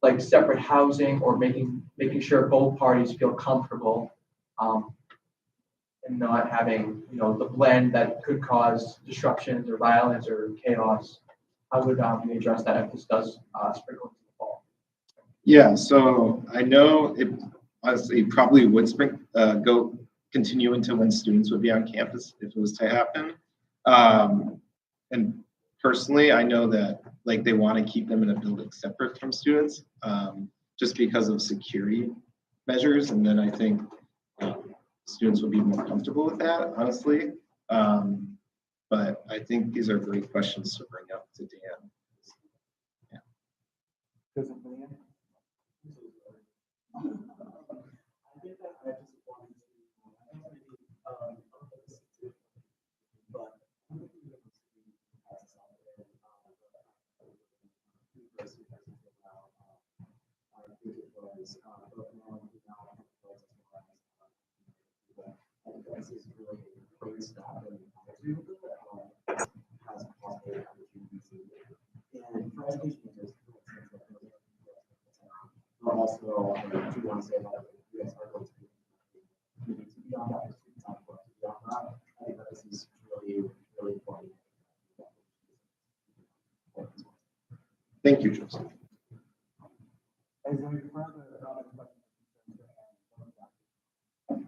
like separate housing or making sure both parties feel comfortable, and not having, you know, the blend that could cause disruptions or violence or chaos? How would we address that if this does sprinkle into the fall? Yeah, so I know it honestly probably would continue into when students would be on campus if it was to happen. And personally, I know that like they want to keep them in a building separate from students, just because of security measures. And then I think students would be more comfortable with that, honestly. But I think these are great questions to bring up to Dan. I think that I just wanted to, but I don't think we have to solve it. I think it was, I think this is really great stuff and has possible opportunities. And for education, there's but also, I do want to say that you guys are going to be beyond that, beyond that. I think that this is really, really important. Thank you, Joseph. Is there any further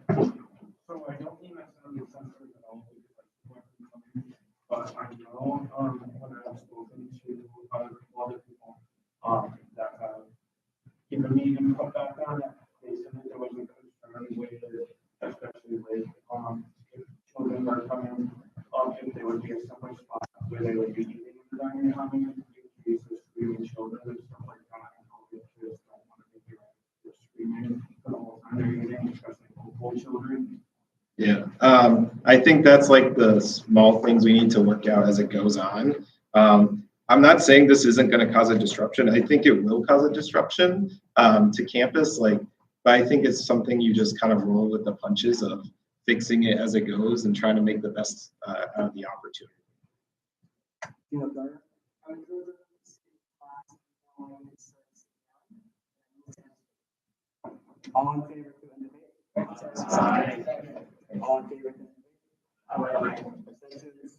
questions? So I don't mean necessarily censored at all, but I know when I've spoken to other people that have given me input back on it, they said that there was a concern with, especially with if children are coming, if there would be a separate spot where they would be eating in the dining room, in case of screaming children and stuff like that. And all the kids don't want to be hearing the screaming, but I think that's like the small things we need to work out as it goes on. I'm not saying this isn't going to cause a disruption. I think it will cause a disruption to campus, but I think it's something you just kind of roll with the punches of fixing it as it goes and trying to make the best out of the opportunity. All in favor to end debate? Aye. All in favor to end debate? Aye. Abstentions?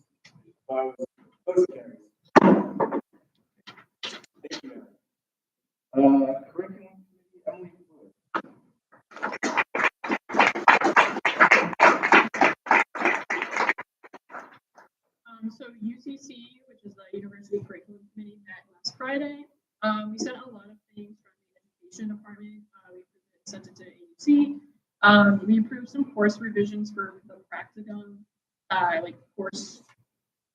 Opposed? Motion carries. Thank you. Curriculum committee, Emily Fluid. So UCC, which is the University Curriculum Committee, met last Friday. We sent a lot of things from the education department. We sent it to AUC. We approved some course revisions for the practicum,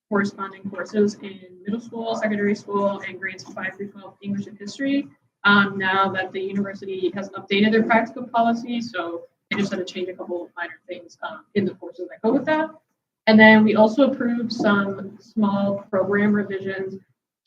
corresponding courses in middle school, secondary school, and grades 5 through 12 English and history. Now that the university has updated their practicum policy, so they just had to change a couple of minor things in the courses that go with that. And then we also approved some small program revisions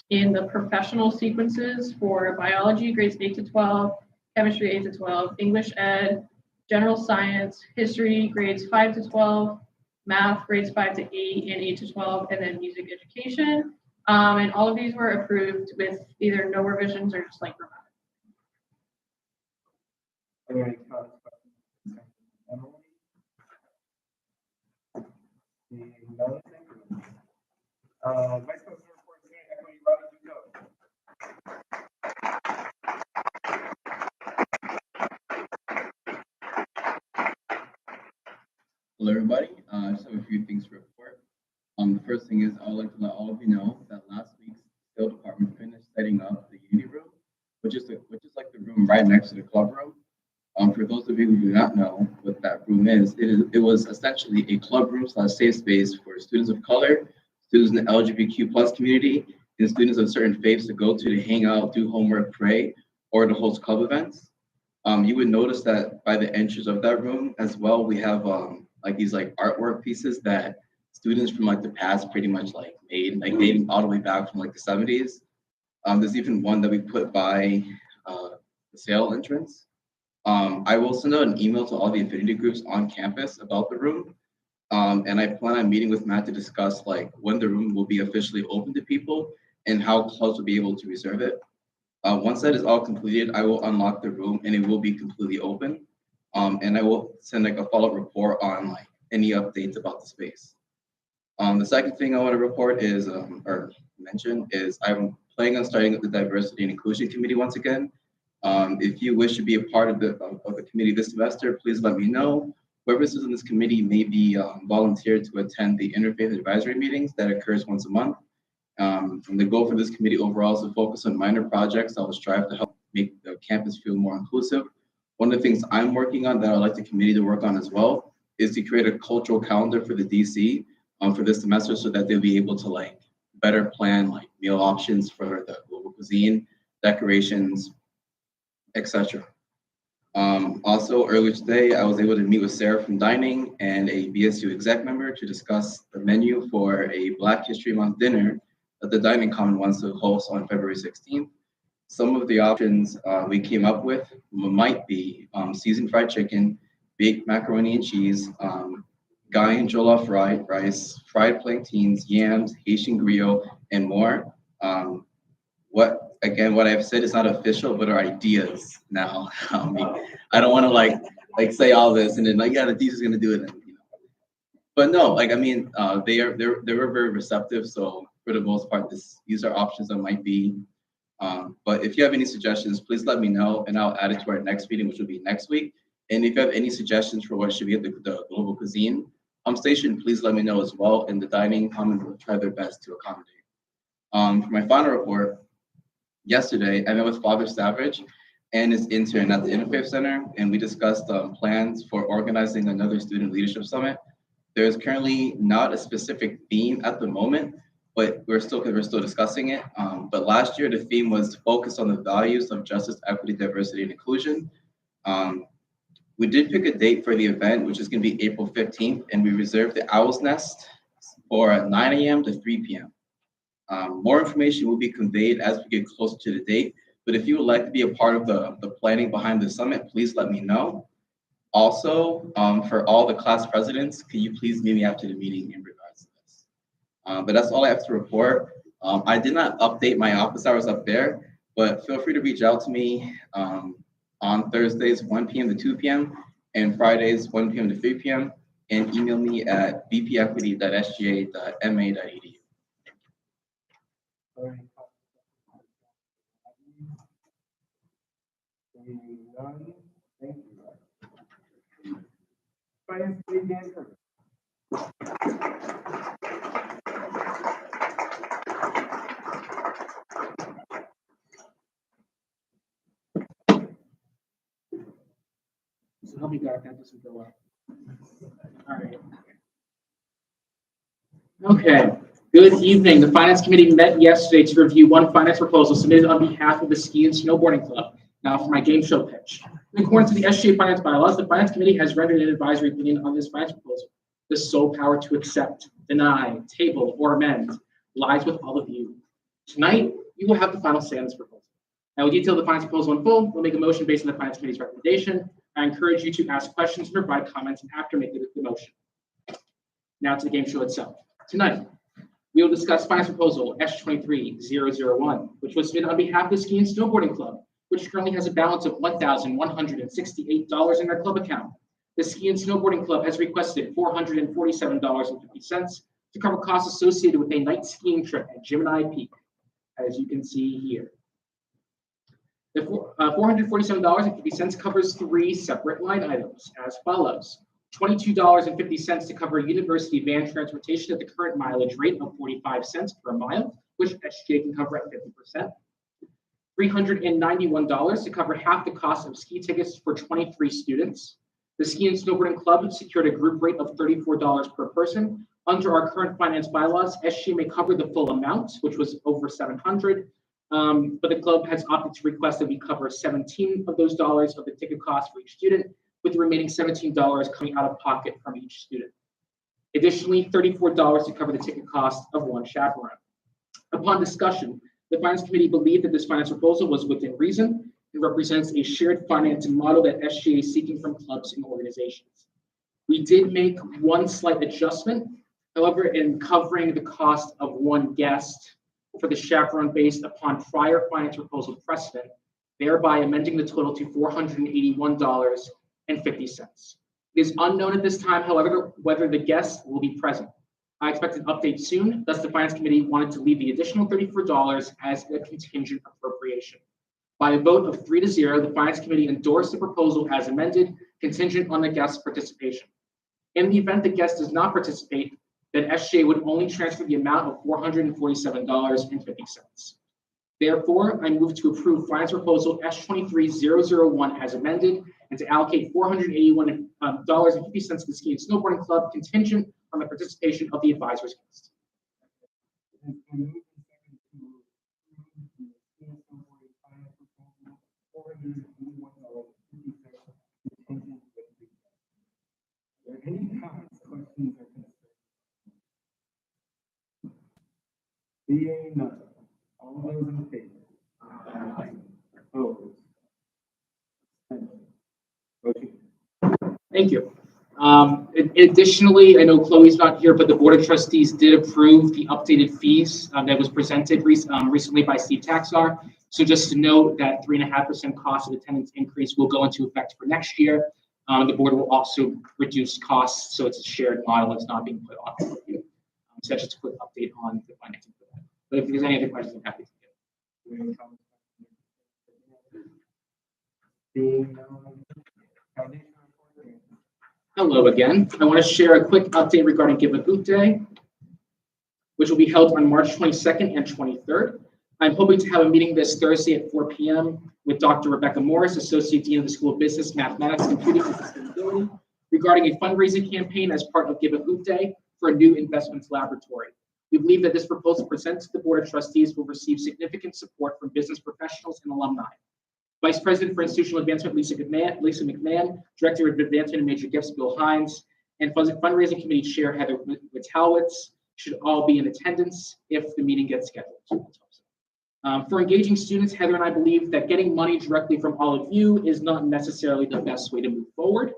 in the professional sequences for biology, grades 8 to 12, chemistry 8 to 12, English ed, general science, history, grades 5 to 12, math, grades 5 to 8 and 8 to 12, and then music education. And all of these were approved with either no revisions or just like grammar. Are there any comments, questions? Emily? Seeing none, thank you. Vice President report, student equity, Robin, you go. Hello, everybody. I just have a few things to report. The first thing is I would like to let all of you know that last week's skill department finished setting up the Unity room, which is like the room right next to the club room. For those of you who do not know what that room is, it was essentially a club room / safe space for students of color, students in the LGBTQ plus community, and students of certain faiths to go to hang out, do homework, pray, or to host club events. You would notice that by the entrance of that room as well, we have these artwork pieces that students from the past pretty much made, dating all the way back from the 70s. There's even one that we put by the sale entrance. I will send out an email to all the affinity groups on campus about the room. And I plan on meeting with Matt to discuss when the room will be officially open to people and how clubs will be able to reserve it. Once that is all completed, I will unlock the room and it will be completely open. And I will send a follow-up report on any updates about the space. The second thing I want to report is, or mention, is I'm planning on starting the Diversity and Inclusion Committee once again. If you wish to be a part of the committee this semester, please let me know. Whoever is in this committee may be volunteered to attend the interfaith advisory meetings that occurs once a month. And the goal for this committee overall is to focus on minor projects that will strive to help make the campus feel more inclusive. One of the things I'm working on that I'd like the committee to work on as well is to create a cultural calendar for the DC for this semester so that they'll be able to better plan meal options for the global cuisine, decorations, etc. Also earlier today, I was able to meet with Sarah from Dining and a BSU exec member to discuss the menu for a Black History Month dinner that the Dining Common wants to host on February 16th. Some of the options we came up with might be seasoned fried chicken, baked macaroni and cheese, Guy and jollof fried rice, fried plantains, yams, Haitian griot, and more. What I've said is not official, but are ideas now. I don't want to say all this and then the teacher's is gonna do it. But no, they were very receptive. So for the most part, these are options that might be. But if you have any suggestions, please let me know, and I'll add it to our next meeting, which will be next week. And if you have any suggestions for what should be at the global cuisine station, please let me know as well. And the Dining Common will try their best to accommodate. For my final report, yesterday I met with Father Savage and his intern at the Interfaith Center, and we discussed plans for organizing another student leadership summit. There's currently not a specific theme at the moment, but we're still discussing it. But last year the theme was focused on the values of justice, equity, diversity, and inclusion. We did pick a date for the event, which is going to be April 15th, and we reserved the Owl's Nest for 9 a.m. to 3 p.m. More information will be conveyed as we get closer to the date, but if you would like to be a part of the planning behind the summit, please let me know. Also, for all the class presidents, can you please meet me after the meeting in regards to this? But that's all I have to report. I did not update my office hours up there, but feel free to reach out to me on Thursdays, 1 p.m. to 2 p.m. and Fridays, 1 p.m. to 3 p.m. and email me at bpequity.sga.ma.edu. Seeing none, thank you. Finance Committee, Dan Curtis. So help me God, that doesn't go up. All right. Okay, good evening. The Finance Committee met yesterday to review one finance proposal submitted on behalf of the Ski and Snowboarding Club. Now for my game show pitch. In accordance with the SGA Finance Bylaws, the Finance Committee has rendered an advisory opinion on this finance proposal. The sole power to accept, deny, table, or amend lies with all of you. Tonight, you will have the final say on this proposal. I will detail the finance proposal in full. We'll make a motion based on the Finance Committee's recommendation. I encourage you to ask questions and provide comments after making the motion. Now to the game show itself. Tonight, we will discuss finance proposal S23001, which was submitted on behalf of the Ski and Snowboarding Club, which currently has a balance of $1,168 in their club account. The Ski and Snowboarding Club has requested $447.50 to cover costs associated with a night skiing trip at Gemini Peak, as you can see here. The $447.50 covers three separate line items as follows. $22.50 to cover university van transportation at the current mileage rate of 45 cents per mile, which SGA can cover at 50%. $391 to cover half the cost of ski tickets for 23 students. The Ski and Snowboarding Club secured a group rate of $34 per person. Under our current finance bylaws, SGA may cover the full amount, which was over $700, but the club has opted to request that we cover 17 of those dollars of the ticket cost for each student, with the remaining $17 coming out of pocket from each student. Additionally, $34 to cover the ticket cost of one chaperone. Upon discussion, the Finance Committee believed that this finance proposal was within reason and represents a shared financing model that SGA is seeking from clubs and organizations. We did make one slight adjustment, however, in covering the cost of one guest for the chaperone based upon prior finance proposal precedent, thereby amending the total to $481.50. It is unknown at this time, however, whether the guest will be present. I expect an update soon, thus the Finance Committee wanted to leave the additional $34 as a contingent appropriation. By a vote of 3-0, the Finance Committee endorsed the proposal as amended, contingent on the guest's participation. In the event the guest does not participate, then SGA would only transfer the amount of $447.50. Therefore, I move to approve finance proposal S23001 as amended and to allocate $481.50 to the Ski and Snowboarding Club contingent on the participation of the advisor's guest. It's been moved and seconded to approve the Ski and Snowboarding finance proposal, $481.50 contingent with the guest. Are there any comments, questions, or concerns? Seeing none, all those in favor? Aye. Opposed? Motion. Thank you. Additionally, I know Chloe's not here, but the Board of Trustees did approve the updated fees that was presented recently by Steve Taxar. So just to note that 3.5% cost of attendance increase will go into effect for next year. The board will also reduce costs, so it's a shared model. It's not being put on for you. So that's just a quick update on the financing for that. But if there's any other questions, I'm happy to give. Any comments? Seeing none, foundation report. Hello again. I want to share a quick update regarding Give a Boot Day, which will be held on March 22nd and 23rd. I'm hoping to have a meeting this Thursday at 4 p.m. with Dr. Rebecca Morris, Associate Dean of the School of Business, Mathematics, Computing, and Sustainability, regarding a fundraising campaign as part of Give a Boot Day for a new investments laboratory. We believe that this proposal presented to the Board of Trustees will receive significant support from business professionals and alumni. Vice President for Institutional Advancement, Lisa McMahon, Director of Advancement and Major Gifts, Bill Hines, and Fundraising Committee Chair, Heather Witalwitz, should all be in attendance if the meeting gets scheduled. For engaging students, Heather and I believe that getting money directly from all of you is not necessarily the best way to move forward.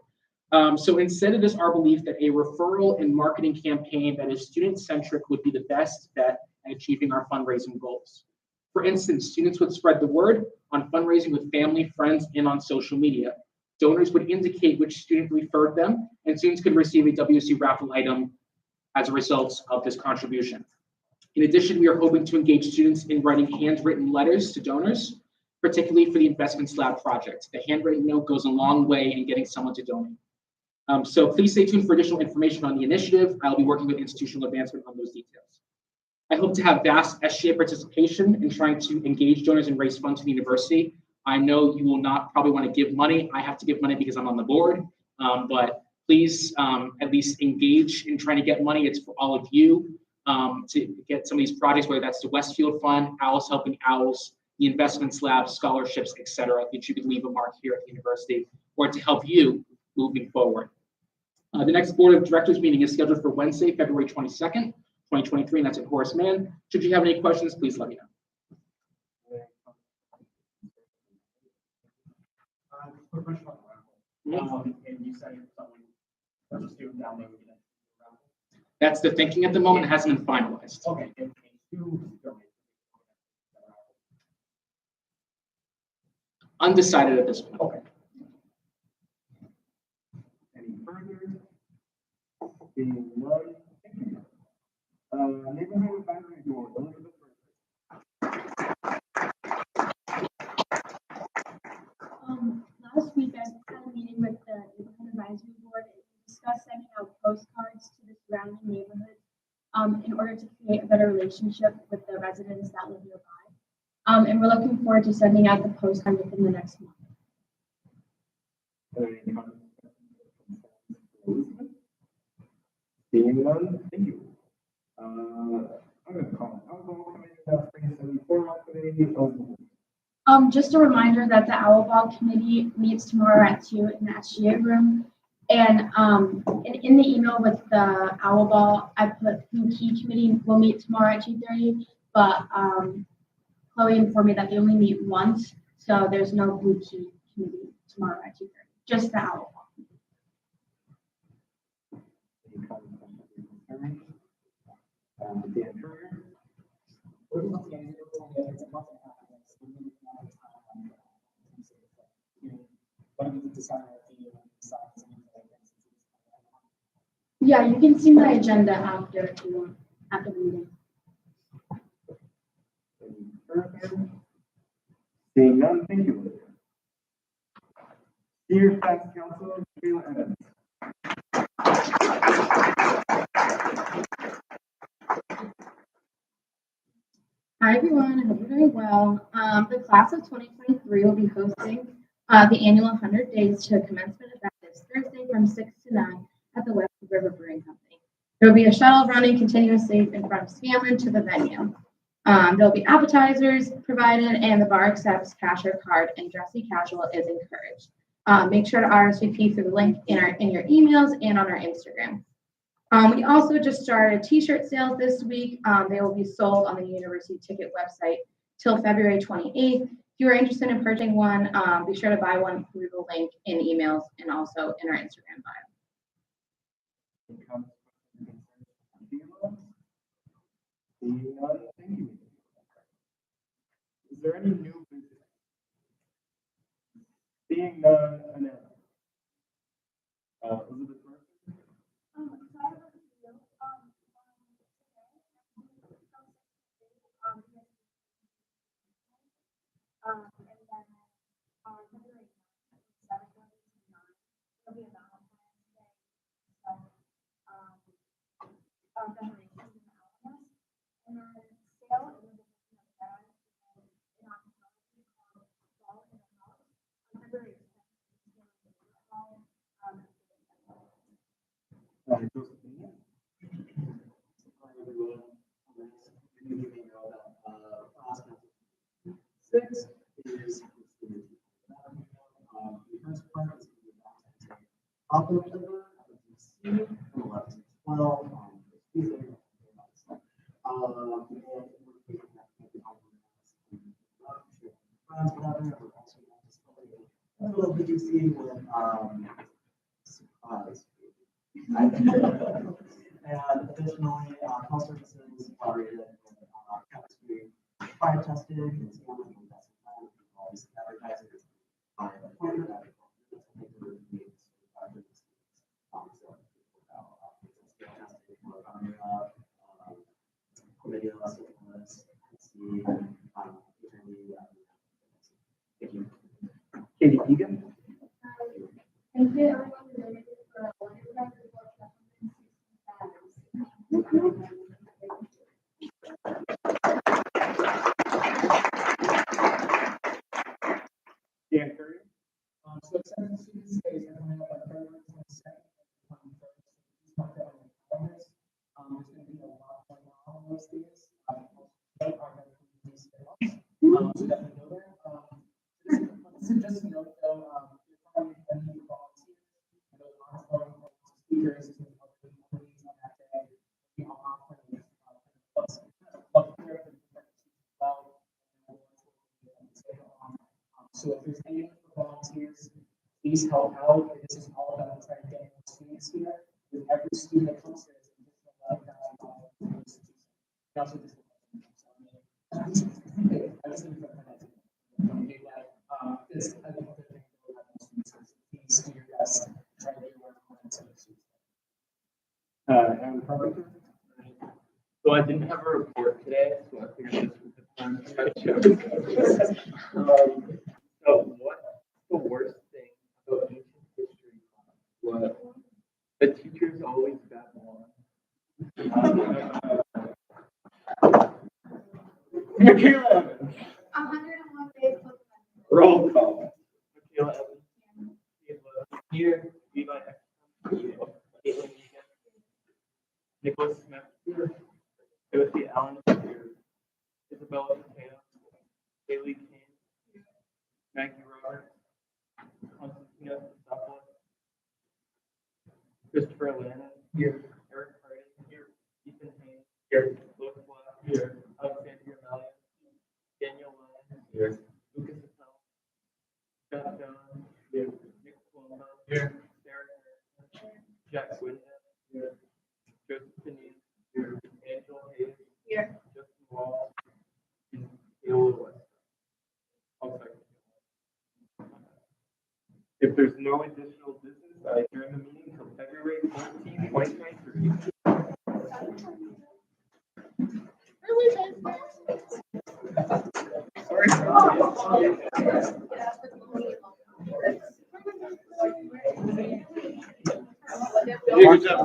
So instead, it is our belief that a referral and marketing campaign that is student-centric would be the best bet at achieving our fundraising goals. For instance, students would spread the word on fundraising with family, friends, and on social media. Donors would indicate which student referred them, and students could receive a WSU raffle item as a result of this contribution. In addition, we are hoping to engage students in writing handwritten letters to donors, particularly for the Investments Lab project. The handwritten note goes a long way in getting someone to donate. So please stay tuned for additional information on the initiative. I'll be working with Institutional Advancement on those details. I hope to have vast SGA participation in trying to engage donors and raise funds to the university. I know you will not probably want to give money. I have to give money because I'm on the board, but please at least engage in trying to get money. It's for all of you to get some of these projects, whether that's the Westfield Fund, Owls Helping Owls, the Investments Lab, scholarships, etc., that you could leave a mark here at the university, or to help you moving forward. The next Board of Directors meeting is scheduled for Wednesday, February 22nd, 2023, and that's at Horace Mann. Should you have any questions, please let me know. Quick question about the raffle. And you said someone as a student down there would get a raffle. That's the thinking at the moment. It hasn't been finalized. Okay. And who donated? Undecided at this point. Okay. Any further? Seeing none, thank you. Neighborhood Advisory Board, Elizabeth. Last week I had a meeting with the Neighborhood Advisory Board and we discussed sending out postcards to the surrounding neighborhoods in order to create a better relationship with the residents that live nearby. And we're looking forward to sending out the postcard within the next month. Any comments? Seeing none, thank you. I'm going to call Alcohol Committee, 74 Committee. Just a reminder that the Owl Ball Committee meets tomorrow at 2 in the SGA room. And in the email with the Owl Ball, I put who key committee will meet tomorrow at 2:30, but Chloe informed me that they only meet once, so there's no blue key committee tomorrow at 2:30, just the Owl Ball. Any comments on that? Dan Turner. What about the annual? It's a month and a half. What do we decide at the size? Yeah, you can see my agenda after if you want, after the meeting. Any further? Seeing none, thank you. Dear Tax Council, Sheila Evans. Hi, everyone. I hope you're doing well. The class of 2023 will be hosting the annual 100 Days to Commencement event this Thursday from 6 to 9 at the West River Brewing Company. There will be a shuttle running continuously in front of Scanlon to the venue. There will be appetizers provided, and the bar accepts cash or card, and dressy casual is encouraged. Make sure to RSVP through the link in your emails and on our Instagram. We also just started T-shirt sales this week. They will be sold on the university ticket website till February 28th. If you are interested in purchasing one, be sure to buy one through the link in emails and also in our Instagram bio. Seeing none, thank you. Is there any new business? Seeing none, Annette. Elizabeth. And then on February 7th, 7:30 to 9, there'll be a Valentine's Day decorations in the Alamos. And then sale in the division of Jedi in hospitality called Fall in the House on February 10th. Josephine. Hi, everyone. You may know that class 6 is public member, from 11 to 12, Tuesday. And we're taking that friends, whatever. We're also a little BDC with surprise. And additionally, health services collaborated with chemistry, fire tested, and always advertisers. Appointment. Katie Egan. Thank you everyone for doing this for a wonderful Dan Curry. So acceptance students days are coming up on February 22nd. Mark that on your calendars. There's going to be a lot going on those days. So definitely go there. Just a note though, you're probably going to need volunteers. Those are speakers and other companies on that day. We all offer them. So if there's any volunteers, please help out. This is all about trying to get more students here. With every student that comes here, it's just also just I just need to put that this I think the thing please do your best. Try to do more Aaron Carpenter. So I didn't have a report today, so I figured this was the time to try to show. So what's the worst thing about ancient history class? What the teachers always babble on. Michaela Evans. 101 Facebook. Roll call. Michaela Evans. Here. Levi Ekstrom. Caitlin Egan. Nicholas Smith. Timothy Allen. Isabella Pateo. Haley Kane. Maggie Roberts. Constantina Stopoulos. Christopher Lana. Here. Eric Harding. Here. Ethan Haynes. Here. Louis Black. Here. Alexandria Malia. Daniel Lyon. Here. Lucas Attell. Scott Jones. Here. Nick Colombo. Here. Sarah Harrison. Jack Wyndham. Here. Joseph Denise. Here. Angela Hayes. Here. Justin Wall. And Taylor West. Oh, sorry. If there's no additional business, I adjourn the meeting till February 14th, 2023. You did a good job.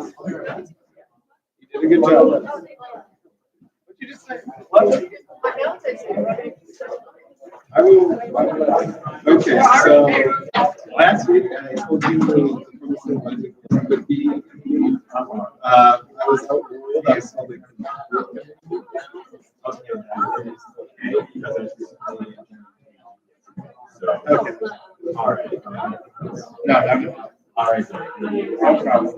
You did a good job. What'd you just say? What? I will. Okay, so last week I told you the promising budget would be. I was overruled. I saw the. Okay. All right. No, all right. No problem.